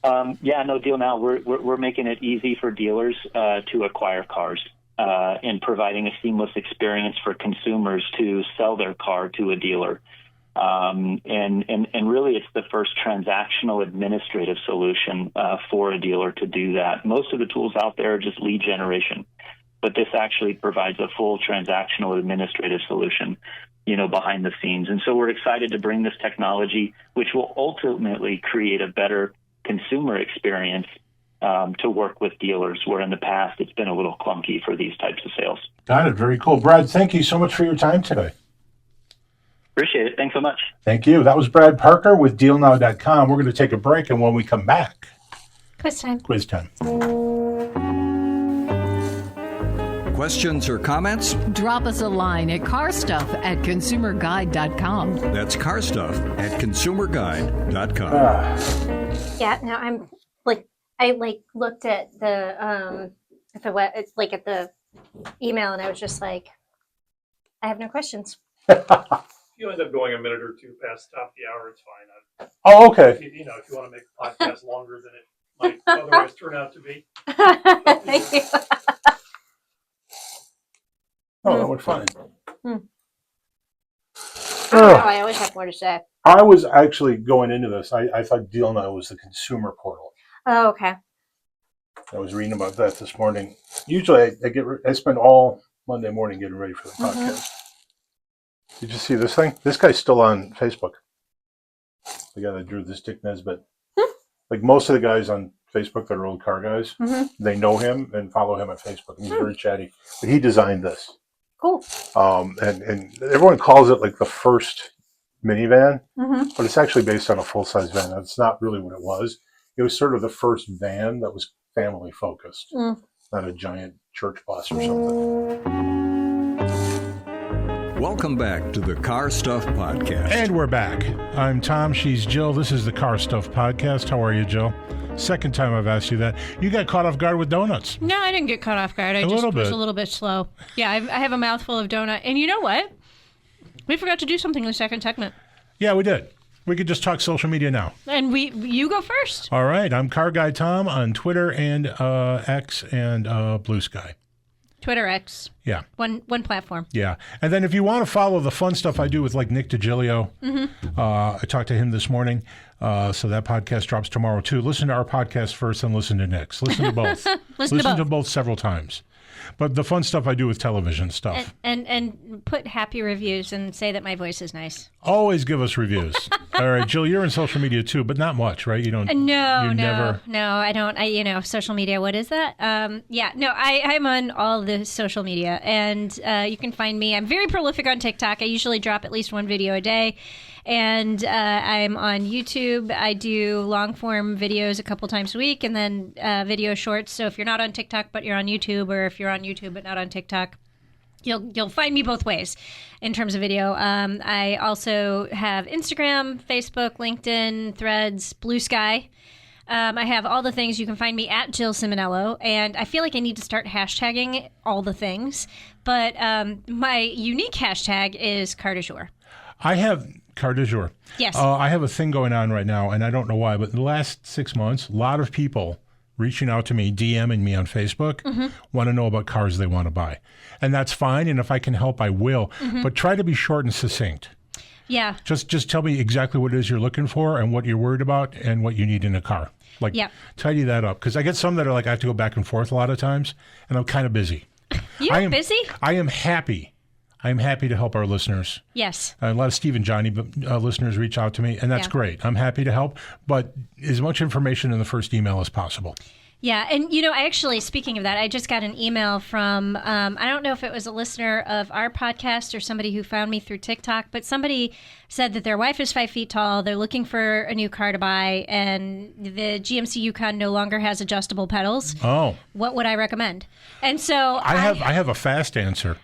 Deal Now. We're making it easy for dealers to acquire cars. And providing a seamless experience for consumers to sell their car to a dealer. And really it's the first transactional administrative solution for a dealer to do that. Most of the tools out there are just lead generation, but this actually provides a full transactional administrative solution, behind the scenes. And so we're excited to bring this technology, which will ultimately create a better consumer experience to work with dealers, where in the past it's been a little clunky for these types of sales. Got it. Very cool. Brad, thank you so much for your time today. Appreciate it. Thanks so much. Thank you. That was Brad Parker with DealNow.com. We're going to take a break, and when we come back, Quiz time. quiz time. Questions or comments? Drop us a line at carstuff@consumerguide.com. That's carstuff@consumerguide.com. Yeah. No, I looked at the at the email, and I was just like, I have no questions. If you end up going a minute or two past top the hour, it's fine. Oh, okay. If you want to make the podcast longer than it might otherwise turn out to be. Thank you. Oh, that went fine. I don't know, I always have more to say. I was actually going into this. I thought DealNow was the consumer portal. Oh, okay. I was reading about that this morning. Usually, I spend all Monday morning getting ready for the podcast. Did you see this thing? This guy's still on Facebook. The guy that drew this Dick Nesbitt. Like most of the guys on Facebook that are old car guys, they know him and follow him on Facebook. And he's very chatty. But he designed this. Cool. And everyone calls it like the first minivan, but it's actually based on a full-size van. That's not really what it was. It was sort of the first van that was family focused, not a giant church bus or something. Welcome back to the Car Stuff Podcast. And we're back. I'm Tom. She's Jill. This is the Car Stuff Podcast. How are you, Jill? Second time I've asked you that. You got caught off guard with donuts. No, I didn't get caught off guard. I just was a little bit slow. Yeah, I have a mouthful of donut. And you know what? We forgot to do something in the second segment. Yeah, we did. We could just talk social media now. And you go first. All right. I'm Car Guy Tom on Twitter and X and Blue Sky. Twitter X. Yeah. One platform. Yeah. And then if you want to follow the fun stuff I do with like Nick DiGilio, I talked to him this morning. So that podcast drops tomorrow too. Listen to our podcast first and listen to Nick's. Listen to both. listen to both several times. But the fun stuff I do with television stuff. And put happy reviews and say that my voice is nice. Always give us reviews. All right, Jill, you're in social media too, but not much, right? You don't. No, I don't. Social media. What is that? I'm on all the social media, and you can find me. I'm very prolific on TikTok. I usually drop at least one video a day. And I'm on YouTube. I do long form videos a couple times a week, and then video shorts. So if you're not on TikTok but you're on YouTube, or if you're on YouTube but not on TikTok, you'll find me both ways in terms of video. I also have Instagram, Facebook, LinkedIn, Threads, Blue Sky. I have all the things. You can find me at Jill Ciminillo, and I feel like I need to start hashtagging all the things. But my unique hashtag is car du jour. I have car du jour. Yes. I have a thing going on right now, and I don't know why, but in the last 6 months, a lot of people reaching out to me, DMing me on Facebook, want to know about cars they want to buy. And that's fine, and if I can help, I will. But try to be short and succinct. Yeah. Just tell me exactly what it is you're looking for and what you're worried about and what you need in a car. Like, tidy that up. Because I get some that are like, I have to go back and forth a lot of times, and I'm kind of busy. You're busy? I am happy. I'm happy to help our listeners. Yes. A lot of Steve and Johnny listeners reach out to me, and that's great. I'm happy to help, but as much information in the first email as possible. Yeah, and I actually, speaking of that, I just got an email from, I don't know if it was a listener of our podcast or somebody who found me through TikTok, but somebody said that their wife is 5 feet tall, they're looking for a new car to buy, and the GMC Yukon no longer has adjustable pedals. Oh. What would I recommend? And so I have a fast answer.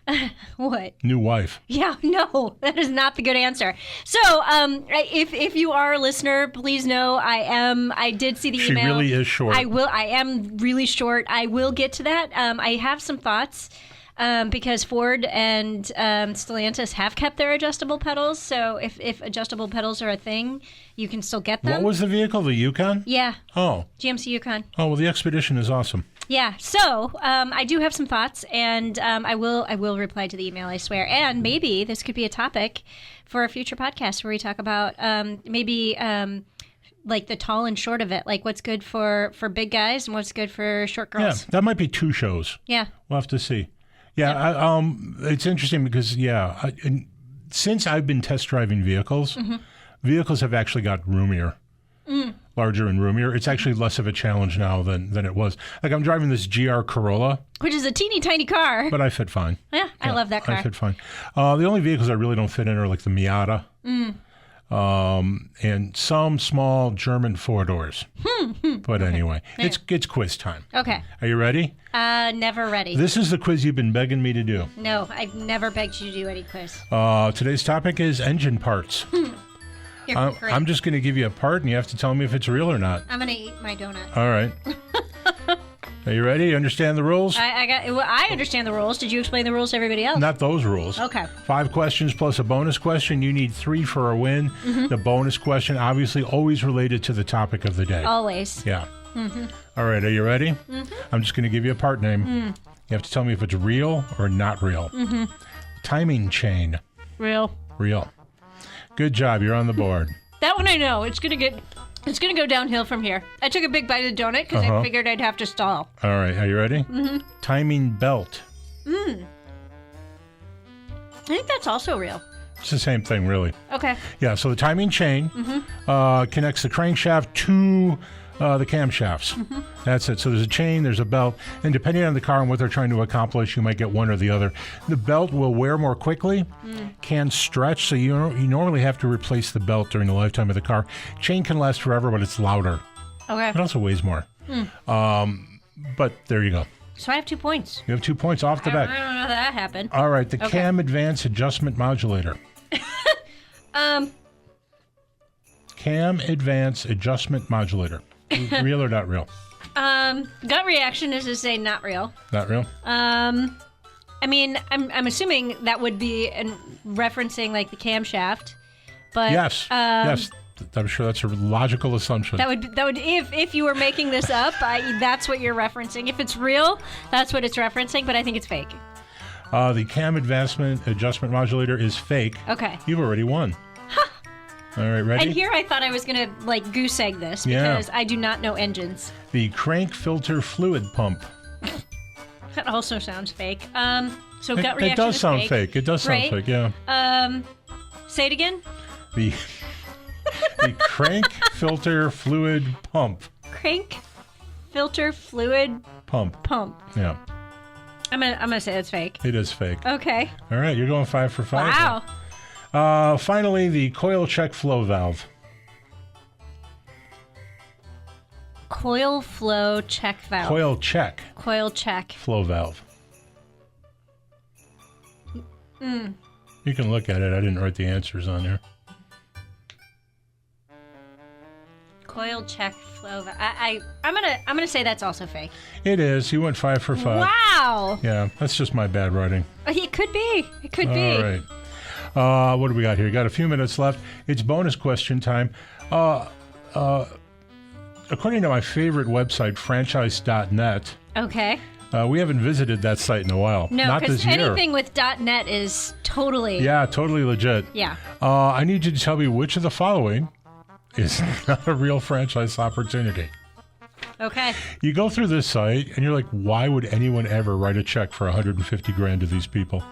What? New wife. Yeah, no, that is not the good answer. So, if you are a listener, please know I did see the email. She really is short. I am really short. I will get to that. I have some thoughts because Ford and Stellantis have kept their adjustable pedals. So if adjustable pedals are a thing, you can still get them. What was the vehicle? The Yukon? Yeah. Oh. GMC Yukon. Oh, well, the Expedition is awesome. Yeah. So I do have some thoughts, and I will reply to the email, I swear. And maybe this could be a topic for a future podcast where we talk about like the tall and short of it, like what's good for big guys and what's good for short girls. Yeah, that might be 2 shows. Yeah. We'll have to see. Yeah, it's interesting because, since I've been test driving vehicles, vehicles have actually got roomier, larger and roomier. It's actually less of a challenge now than it was. Like I'm driving this GR Corolla. Which is a teeny tiny car. But I fit fine. Yeah, I love that car. I fit fine. The only vehicles I really don't fit in are like the Miata. And some small German 4-doors. But anyway, it's quiz time. Okay. Are you ready? Never ready. This is the quiz you've been begging me to do. No, I've never begged you to do any quiz. Today's topic is engine parts. I'm just going to give you a part, and you have to tell me if it's real or not. I'm going to eat my donut. All right. Are you ready? You understand the rules? I understand the rules. Did you explain the rules to everybody else? Not those rules. Okay. 5 questions plus a bonus question. You need 3 for a win. The bonus question, obviously, always related to the topic of the day. Always. Yeah. All right. Are you ready? I'm just going to give you a part name. You have to tell me if it's real or not real. Timing chain. Real. Real. Good job. You're on the board. That one I know. It's gonna go downhill from here. I took a big bite of the donut because I figured I'd have to stall. All right. Are you ready? Timing belt. I think that's also real. It's the same thing, really. Okay. Yeah. So the timing chain connects the crankshaft to the camshafts. That's it. So there's a chain, there's a belt, and depending on the car and what they're trying to accomplish, you might get one or the other. The belt will wear more quickly, can stretch, so you normally have to replace the belt during the lifetime of the car. Chain can last forever, but it's louder. Okay. It also weighs more. But there you go. So I have 2 points. You have 2 points off the bat. I don't know how that happened. All right, the Cam Advance Adjustment Modulator. Cam Advance Adjustment Modulator. Real or not real? Gut reaction is to say not real. Not real? I mean, I'm assuming that would be referencing like the camshaft, but yes. Yes. I'm sure that's a logical assumption. That would if you were making this up, that's what you're referencing. If it's real, that's what it's referencing, but I think it's fake. The Cam Adjustment Modulator is fake. Okay. You've already won. All right, ready? And here I thought I was going to like goose egg this because I do not know engines. The crank filter fluid pump. That also sounds fake. So gut reaction. It does sound fake. It does sound fake, yeah. Say it again. The crank filter fluid pump. Crank filter fluid pump. Yeah. I'm gonna say it's fake. It is fake. Okay. All right, you're going 5 for 5. Wow. Finally, the coil check flow valve. Coil flow check valve. Coil check. Coil check. Flow valve. You can look at it. I didn't write the answers on there. Coil check flow valve. I'm gonna say that's also fake. It is. You went 5 for 5. Wow. Yeah, that's just my bad writing. It could be. It could be. All right. What do we got here? Got a few minutes left. It's bonus question time. According to my favorite website, franchise.net. Okay. We haven't visited that site in a while. No, because anything with .net is totally... Yeah, totally legit. Yeah. I need you to tell me which of the following is not a real franchise opportunity. Okay. You go through this site and you're like, why would anyone ever write a check for $150,000 to these people?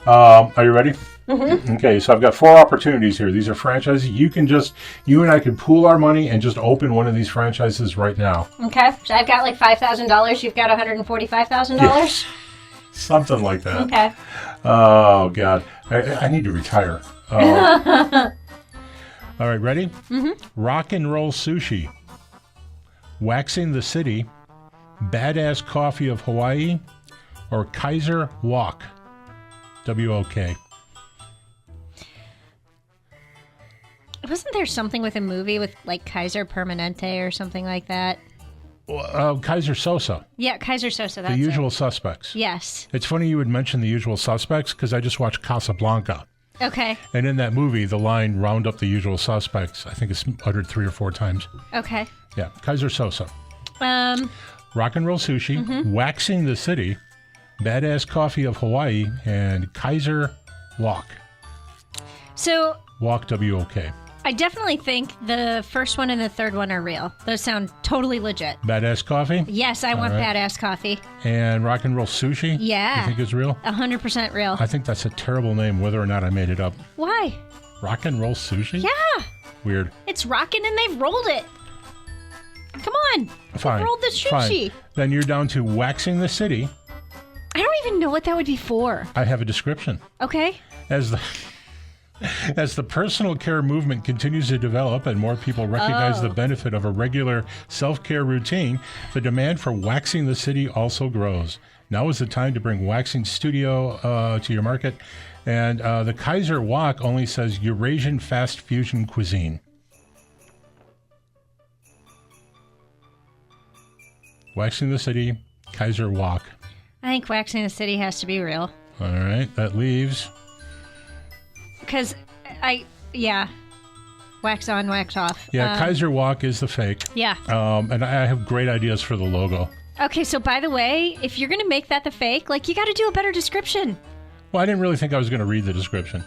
Are you ready? Mm-hmm. Okay, so I've got 4 opportunities here. These are franchises. You and I can pool our money and just open one of these franchises right now. Okay. So I've got like $5,000. You've got $145,000? Yeah. Something like that. Okay. Oh, God. I need to retire. All right, ready? Mm-hmm. Rock and Roll Sushi, Waxing the City, Badass Coffee of Hawaii, or Kaiser Wok, W-O-K. Wasn't there something with a movie with like Kaiser Permanente or something like that? Kaiser Sosa. Yeah, Kaiser Sosa. That's The Usual it. Suspects. Yes. It's funny you would mention The Usual Suspects because I just watched Casablanca. Okay. And in that movie, the line "round up the usual suspects," I think it's uttered 3 or 4 times. Okay. Yeah, Kaiser Sosa. Rock and Roll Sushi, Mm-hmm. Waxing the City, Badass Coffee of Hawaii, and Kaiser Wok. So Wok, W-O-K. I definitely think the first one and the third one are real. Those sound totally legit. Badass Coffee? Yes, I want right. Badass Coffee. And Rock and Roll Sushi? Yeah. You think it's real? 100% real. I think that's a terrible name, whether or not I made it up. Why? Rock and Roll Sushi? Yeah. Weird. It's rocking and they've rolled it. Come on. Fine. They've rolled the sushi. Fine. Then you're down to Waxing the City. I don't even know what that would be for. I have a description. Okay. As the personal care movement continues to develop and more people recognize the benefit of a regular self-care routine, the demand for Waxing the City also grows. Now is the time to bring Waxing Studio to your market. And the Kaiser Wok only says Eurasian fast fusion cuisine. Waxing the City, Kaiser Wok. I think Waxing the City has to be real. All right, that leaves... Because wax on, wax off. Yeah, Kaiser Wok is the fake. Yeah. And I have great ideas for the logo. Okay, so by the way, if you're going to make that the fake, like, you got to do a better description. Well, I didn't really think I was going to read the description.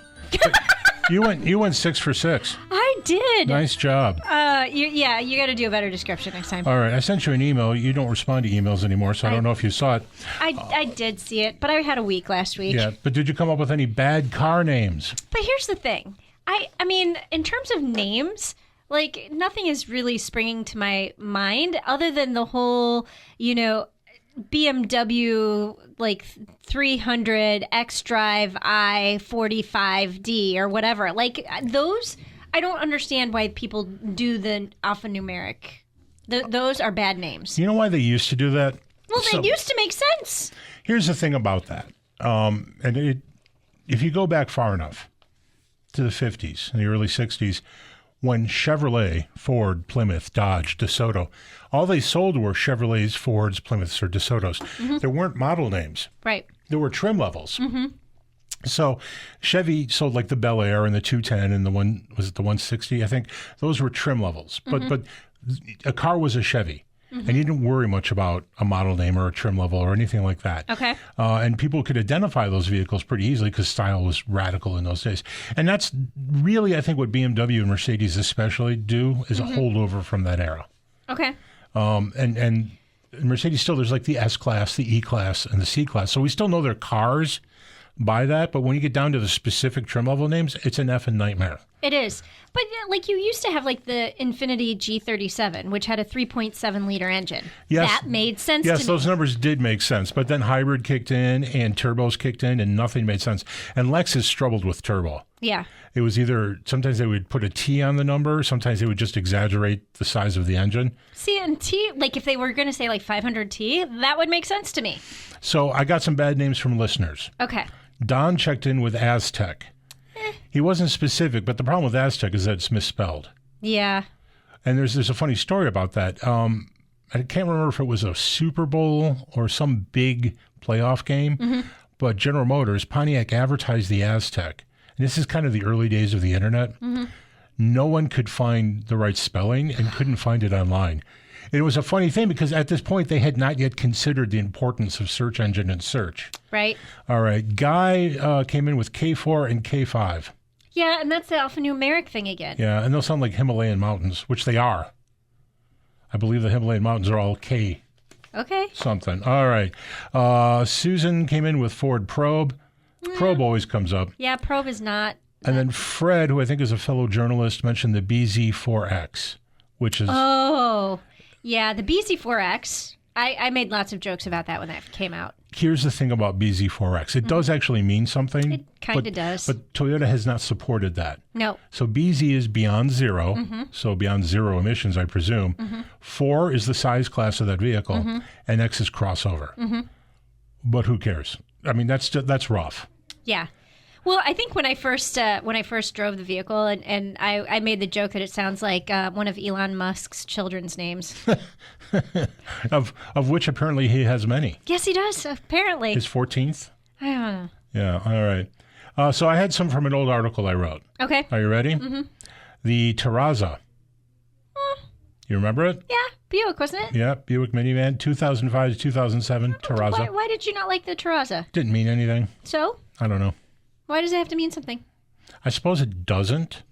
You went 6 for 6. I did. Nice job. You got to do a better description next time. All right, I sent you an email. You don't respond to emails anymore, so I don't know if you saw it. I did see it, but I had a week last week. Yeah, but did you come up with any bad car names? But here's the thing. I mean, in terms of names, like, nothing is really springing to my mind other than the whole, BMW, like, 300 X-Drive i45D or whatever. Like, those, I don't understand why people do the alphanumeric. Those are bad names. You know why they used to do that? Well, they used to make sense. Here's the thing about that. If you go back far enough to the 50s and the early 60s, when Chevrolet, Ford, Plymouth, Dodge, DeSoto, all they sold were Chevrolets, Fords, Plymouths, or DeSotos. Mm-hmm. There weren't model names. Right. There were trim levels. Mm-hmm. So Chevy sold like the Bel Air and the 210 and the 160, I think. Those were trim levels. Mm-hmm. But a car was a Chevy. Mm-hmm. And you didn't worry much about a model name or a trim level or anything like that. Okay. And people could identify those vehicles pretty easily because style was radical in those days. And that's really, I think, what BMW and Mercedes especially do is a holdover from that era. Okay. And Mercedes still, there's like the S-Class, the E-Class, and the C-Class. So we still know they're cars by that. But when you get down to the specific trim level names, it's an effing nightmare. It is. But like you used to have like the Infiniti G37, which had a 3.7 liter engine. Yes. That made sense to Yes, me. those numbers did make sense. But then hybrid kicked in and turbos kicked in and nothing made sense. And Lexus struggled with turbo. Yeah. It was either, sometimes they would put a T on the number, sometimes they would just exaggerate the size of the engine. See, and T, like if they were going to say like 500T, that would make sense to me. So I got some bad names from listeners. Okay. Don checked in with Aztec. He wasn't specific, but the problem with Aztec is that it's misspelled. Yeah. And there's a funny story about that. I can't remember if it was a Super Bowl or some big playoff game, but General Motors, Pontiac advertised the Aztec. And this is kind of the early days of the internet. No one could find the right spelling and couldn't find it online. And it was a funny thing because at this point they had not yet considered the importance of search engine and search. Right. All right. Guy came in with K4 and K5. Yeah, and that's the alphanumeric thing again. Yeah, and they'll sound like Himalayan mountains, which they are. I believe the Himalayan mountains are all K Okay. something. All right. Susan came in with Ford Probe. Probe always comes up. Yeah, Probe is not. And then Fred, who I think is a fellow journalist, mentioned the BZ4X, which is... Oh, yeah, the BZ4X. I made lots of jokes about that when that came out. Here's the thing about BZ4X. It does actually mean something. It kind of does. But Toyota has not supported that. No. So BZ is beyond zero, so beyond zero emissions, I presume. 4 is the size class of that vehicle, and X is crossover. But who cares? I mean, that's rough. Yeah. Well, I think when I first drove the vehicle, and I made the joke that it sounds like one of Elon Musk's children's names. of which apparently he has many. Yes, he does, apparently. His 14th? I don't know. Yeah, all right. So I had some from an old article I wrote. Okay. Are you ready? The Terraza. You remember it? Yeah, Buick, wasn't it? Yeah, Buick minivan, 2005 to 2007, Terraza. Why did you not like the Terraza? Didn't mean anything. So? I don't know. Why does it have to mean something? I suppose it doesn't,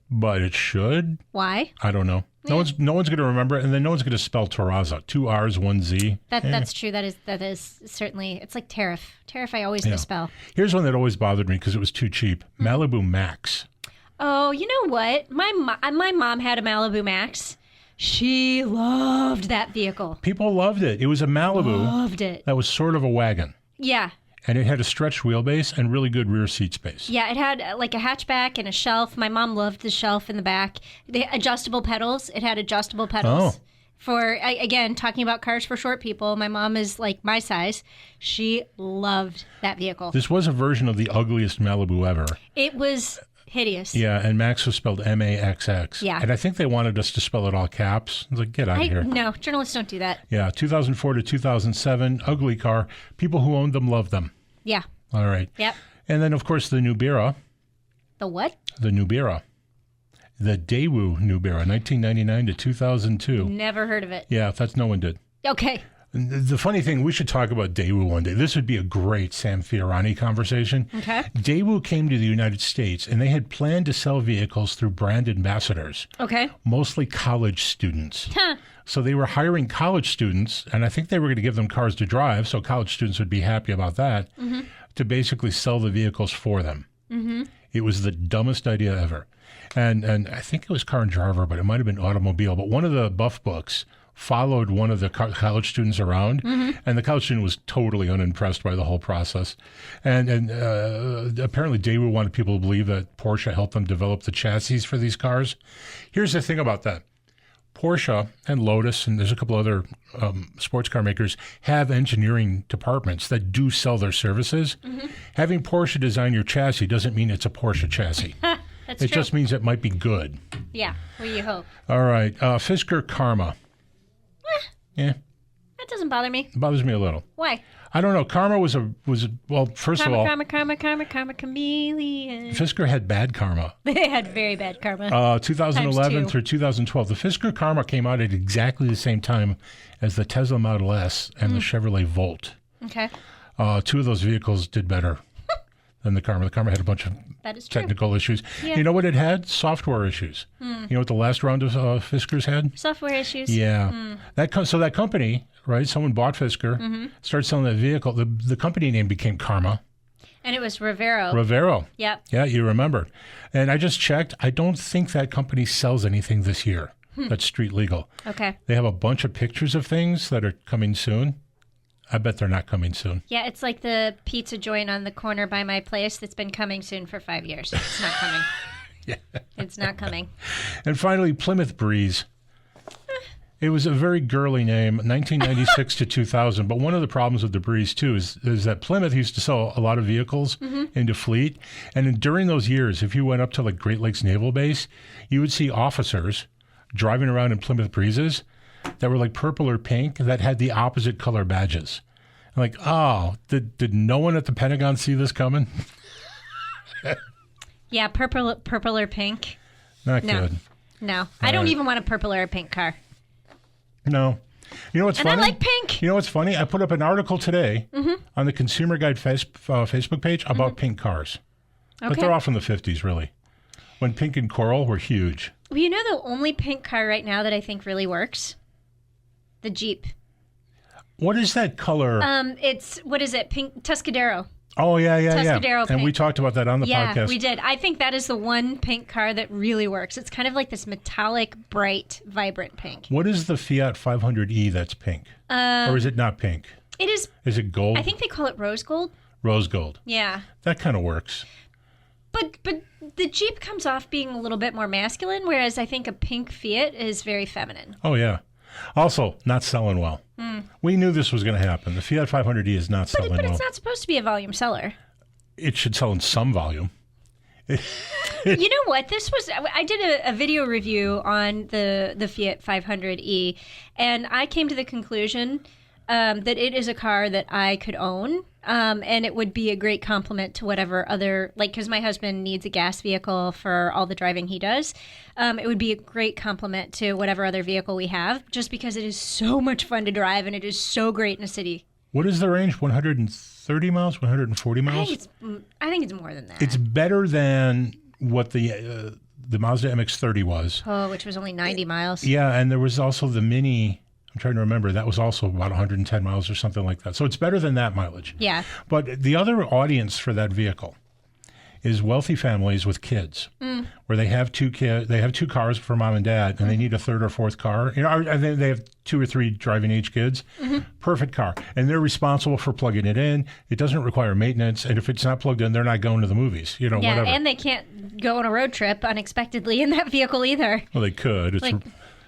but it should. Why? I don't know. No one's going to remember it, and then no one's going to spell Terraza. 2 R's, 1 Z. That's true. That is certainly. It's like tariff. Tariff I always misspell. Here's one that always bothered me because it was too cheap. Malibu Max. Oh, you know what? My mom had a Malibu Max. She loved that vehicle. People loved it. It was a Malibu. Loved it. That was sort of a wagon. Yeah. And it had a stretched wheelbase and really good rear seat space. Yeah, it had like a hatchback and a shelf. My mom loved the shelf in the back. The adjustable pedals. It had adjustable pedals. Oh. For, again, talking about cars for short people, my mom is like my size. She loved that vehicle. This was a version of the ugliest Malibu ever. It was hideous. Yeah, and Max was spelled M-A-X-X. Yeah. And I think they wanted us to spell it all caps. I was like, get out of here. No, journalists don't do that. Yeah, 2004 to 2007, ugly car. People who owned them loved them. Yeah. All right. Yep. And then, of course, the Nubera. The what? The Nubera. The Daewoo Nubera, 1999 to 2002. Never heard of it. Yeah, no one did. Okay. The funny thing, we should talk about Daewoo one day. This would be a great Sam Fiorani conversation. Okay. Daewoo came to the United States, and they had planned to sell vehicles through brand ambassadors. Okay. Mostly college students. Huh. So they were hiring college students, and I think they were going to give them cars to drive, so college students would be happy about that, to basically sell the vehicles for them. It was the dumbest idea ever. And I think it was Car and Driver, but it might have been Automobile. But one of the Buff books followed one of the college students around, and the college student was totally unimpressed by the whole process. And apparently Daewoo wanted people to believe that Porsche helped them develop the chassis for these cars. Here's the thing about that. Porsche and Lotus, and there's a couple other sports car makers, have engineering departments that do sell their services. Having Porsche design your chassis doesn't mean it's a Porsche chassis. That's It true. just means it might be good. Yeah. What do you hope? All right. Fisker Karma. Yeah, That doesn't bother me. it bothers me a little. Why? I don't know. Karma was well, first of all, Karma, chameleon. Fisker had bad karma. They had very bad karma. 2011 Times 2. through 2012. The Fisker Karma came out at exactly the same time as the Tesla Model S and the Chevrolet Volt. Okay. 2 of those vehicles did better than the Karma. The Karma had a bunch of That is true. technical issues. Yeah. You know what it had? Software issues. You know what the last round of Fiskers had? Software issues. Yeah. So that company, right, someone bought Fisker, started selling that vehicle. The company name became Karma. And it was Rivero. Rivero. Yep. Yeah, you remember. And I just checked. I don't think that company sells anything this year that's street legal. Okay. They have a bunch of pictures of things that are coming soon. I bet they're not coming soon. Yeah, it's like the pizza joint on the corner by my place that's been coming soon for 5 years. It's not coming. Yeah. It's not coming. And finally, Plymouth Breeze. It was a very girly name, 1996 to 2000. But one of the problems with the Breeze, too, is that Plymouth used to sell a lot of vehicles into fleet. And during those years, if you went up to like Great Lakes Naval Base, you would see officers driving around in Plymouth Breezes that were like purple or pink that had the opposite color badges. I'm like, oh, did no one at the Pentagon see this coming? Yeah, purple or pink. Not No. good. No. I don't right. even want a purple or a pink car. No. You know what's And funny? I like pink. You know what's funny? I put up an article today on the Consumer Guide Facebook page about pink cars. But Okay. they're all from the 50s, really, when pink and coral were huge. Well, you know the only pink car right now that I think really works? The Jeep. What is that color? What is it? Pink Tuscadero. Oh, yeah. Tuscadero And pink. we talked about that on the podcast. Yeah, we did. I think that is the one pink car that really works. It's kind of like this metallic, bright, vibrant pink. What is the Fiat 500e that's pink? Or is it not pink? It is. Is it gold? I think they call it rose gold. Rose gold. Yeah. That kind of works. But the Jeep comes off being a little bit more masculine, whereas I think a pink Fiat is very feminine. Oh, yeah. Also, not selling well. We knew this was going to happen. The Fiat 500e is not selling well. But it's not supposed to be a volume seller. It should sell in some volume. You know what? I did a video review on the Fiat 500e, and I came to the conclusion that it is a car that I could own, and it would be a great complement to whatever other, because my husband needs a gas vehicle for all the driving he does. It would be a great complement to whatever other vehicle we have, just because it is so much fun to drive and it is so great in a city. What is the range? 130 miles? 140 miles? I think it's more than that. It's better than what the Mazda MX-30 was. Oh, which was only 90 miles. Yeah, and there was also the Mini. I'm trying to remember. That was also about 110 miles or something like that. So it's better than that mileage. Yeah. But the other audience for that vehicle is wealthy families with kids, where they have two cars for mom and dad, and they need a third or fourth car. And they have 2 or 3 driving age kids. Perfect car, and they're responsible for plugging it in. It doesn't require maintenance, and if it's not plugged in, they're not going to the movies. Whatever. And they can't go on a road trip unexpectedly in that vehicle either. Well, they could.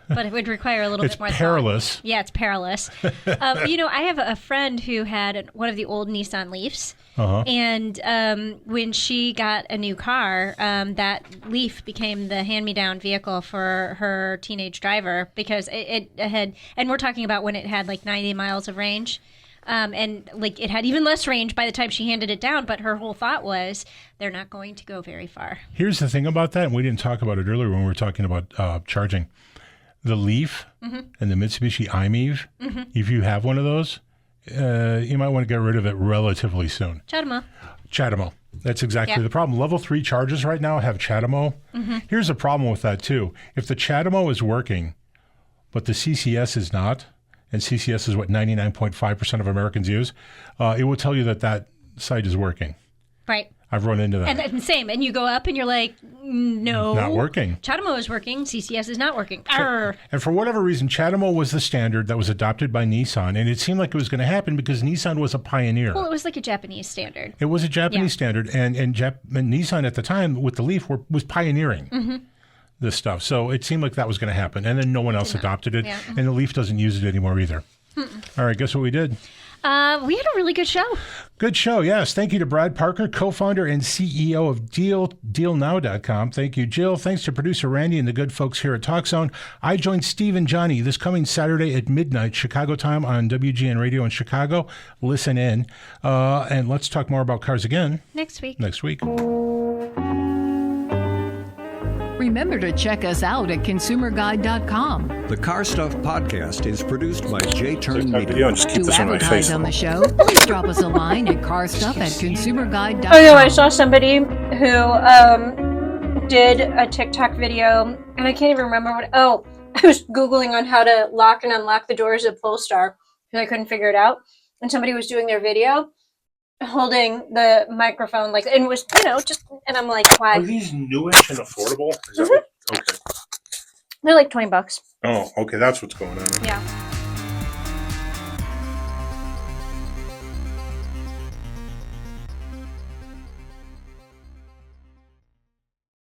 But it would require a little bit more perilous. thought. Yeah, it's perilous. I have a friend who had one of the old Nissan Leafs. And when she got a new car, that Leaf became the hand-me-down vehicle for her teenage driver because it had, and we're talking about when it had 90 miles of range. And it had even less range by the time she handed it down, but her whole thought was they're not going to go very far. Here's the thing about that, and we didn't talk about it earlier when we were talking about charging. The Leaf and the Mitsubishi i-MiEV, if you have one of those, you might want to get rid of it relatively soon. CHAdeMO. That's exactly the problem. Level 3 chargers right now have CHAdeMO. Here's the problem with that, too. If the CHAdeMO is working, but the CCS is not, and CCS is what 99.5% of Americans use, it will tell you that site is working. Right. I've run into that. And same. And you go up and you're like, no. Not working. CHAdeMO is working. CCS is not working. And for whatever reason, CHAdeMO was the standard that was adopted by Nissan. And it seemed like it was going to happen because Nissan was a pioneer. Well, it was like a Japanese standard. It was a Japanese standard. And Nissan at the time with the Leaf was pioneering this stuff. So it seemed like that was going to happen. And then no one else adopted it. Yeah. And the Leaf doesn't use it anymore either. All right, guess what we did? We had a really good show. Good show, yes. Thank you to Brad Parker, co-founder and CEO of DealNow.com. Thank you, Jill. Thanks to producer Randy and the good folks here at TalkZone. I join Steve and Johnny this coming Saturday at midnight, Chicago time on WGN Radio in Chicago. Listen in. And let's talk more about cars again. Next week. Remember to check us out at consumerguide.com. The Car Stuff Podcast is produced by J Turn Video Media. and just keep To this on my advertise face. on the show, please drop us a line at carstuff@consumerguide.com. Oh, no, I saw somebody who did a TikTok video, and I can't even remember what. Oh, I was Googling on how to lock and unlock the doors of Polestar because I couldn't figure it out. And somebody was doing their video holding the microphone, and was, and I'm like, why? Are these newish and affordable? Is that okay. They're like $20. Oh, okay, that's what's going on. Yeah.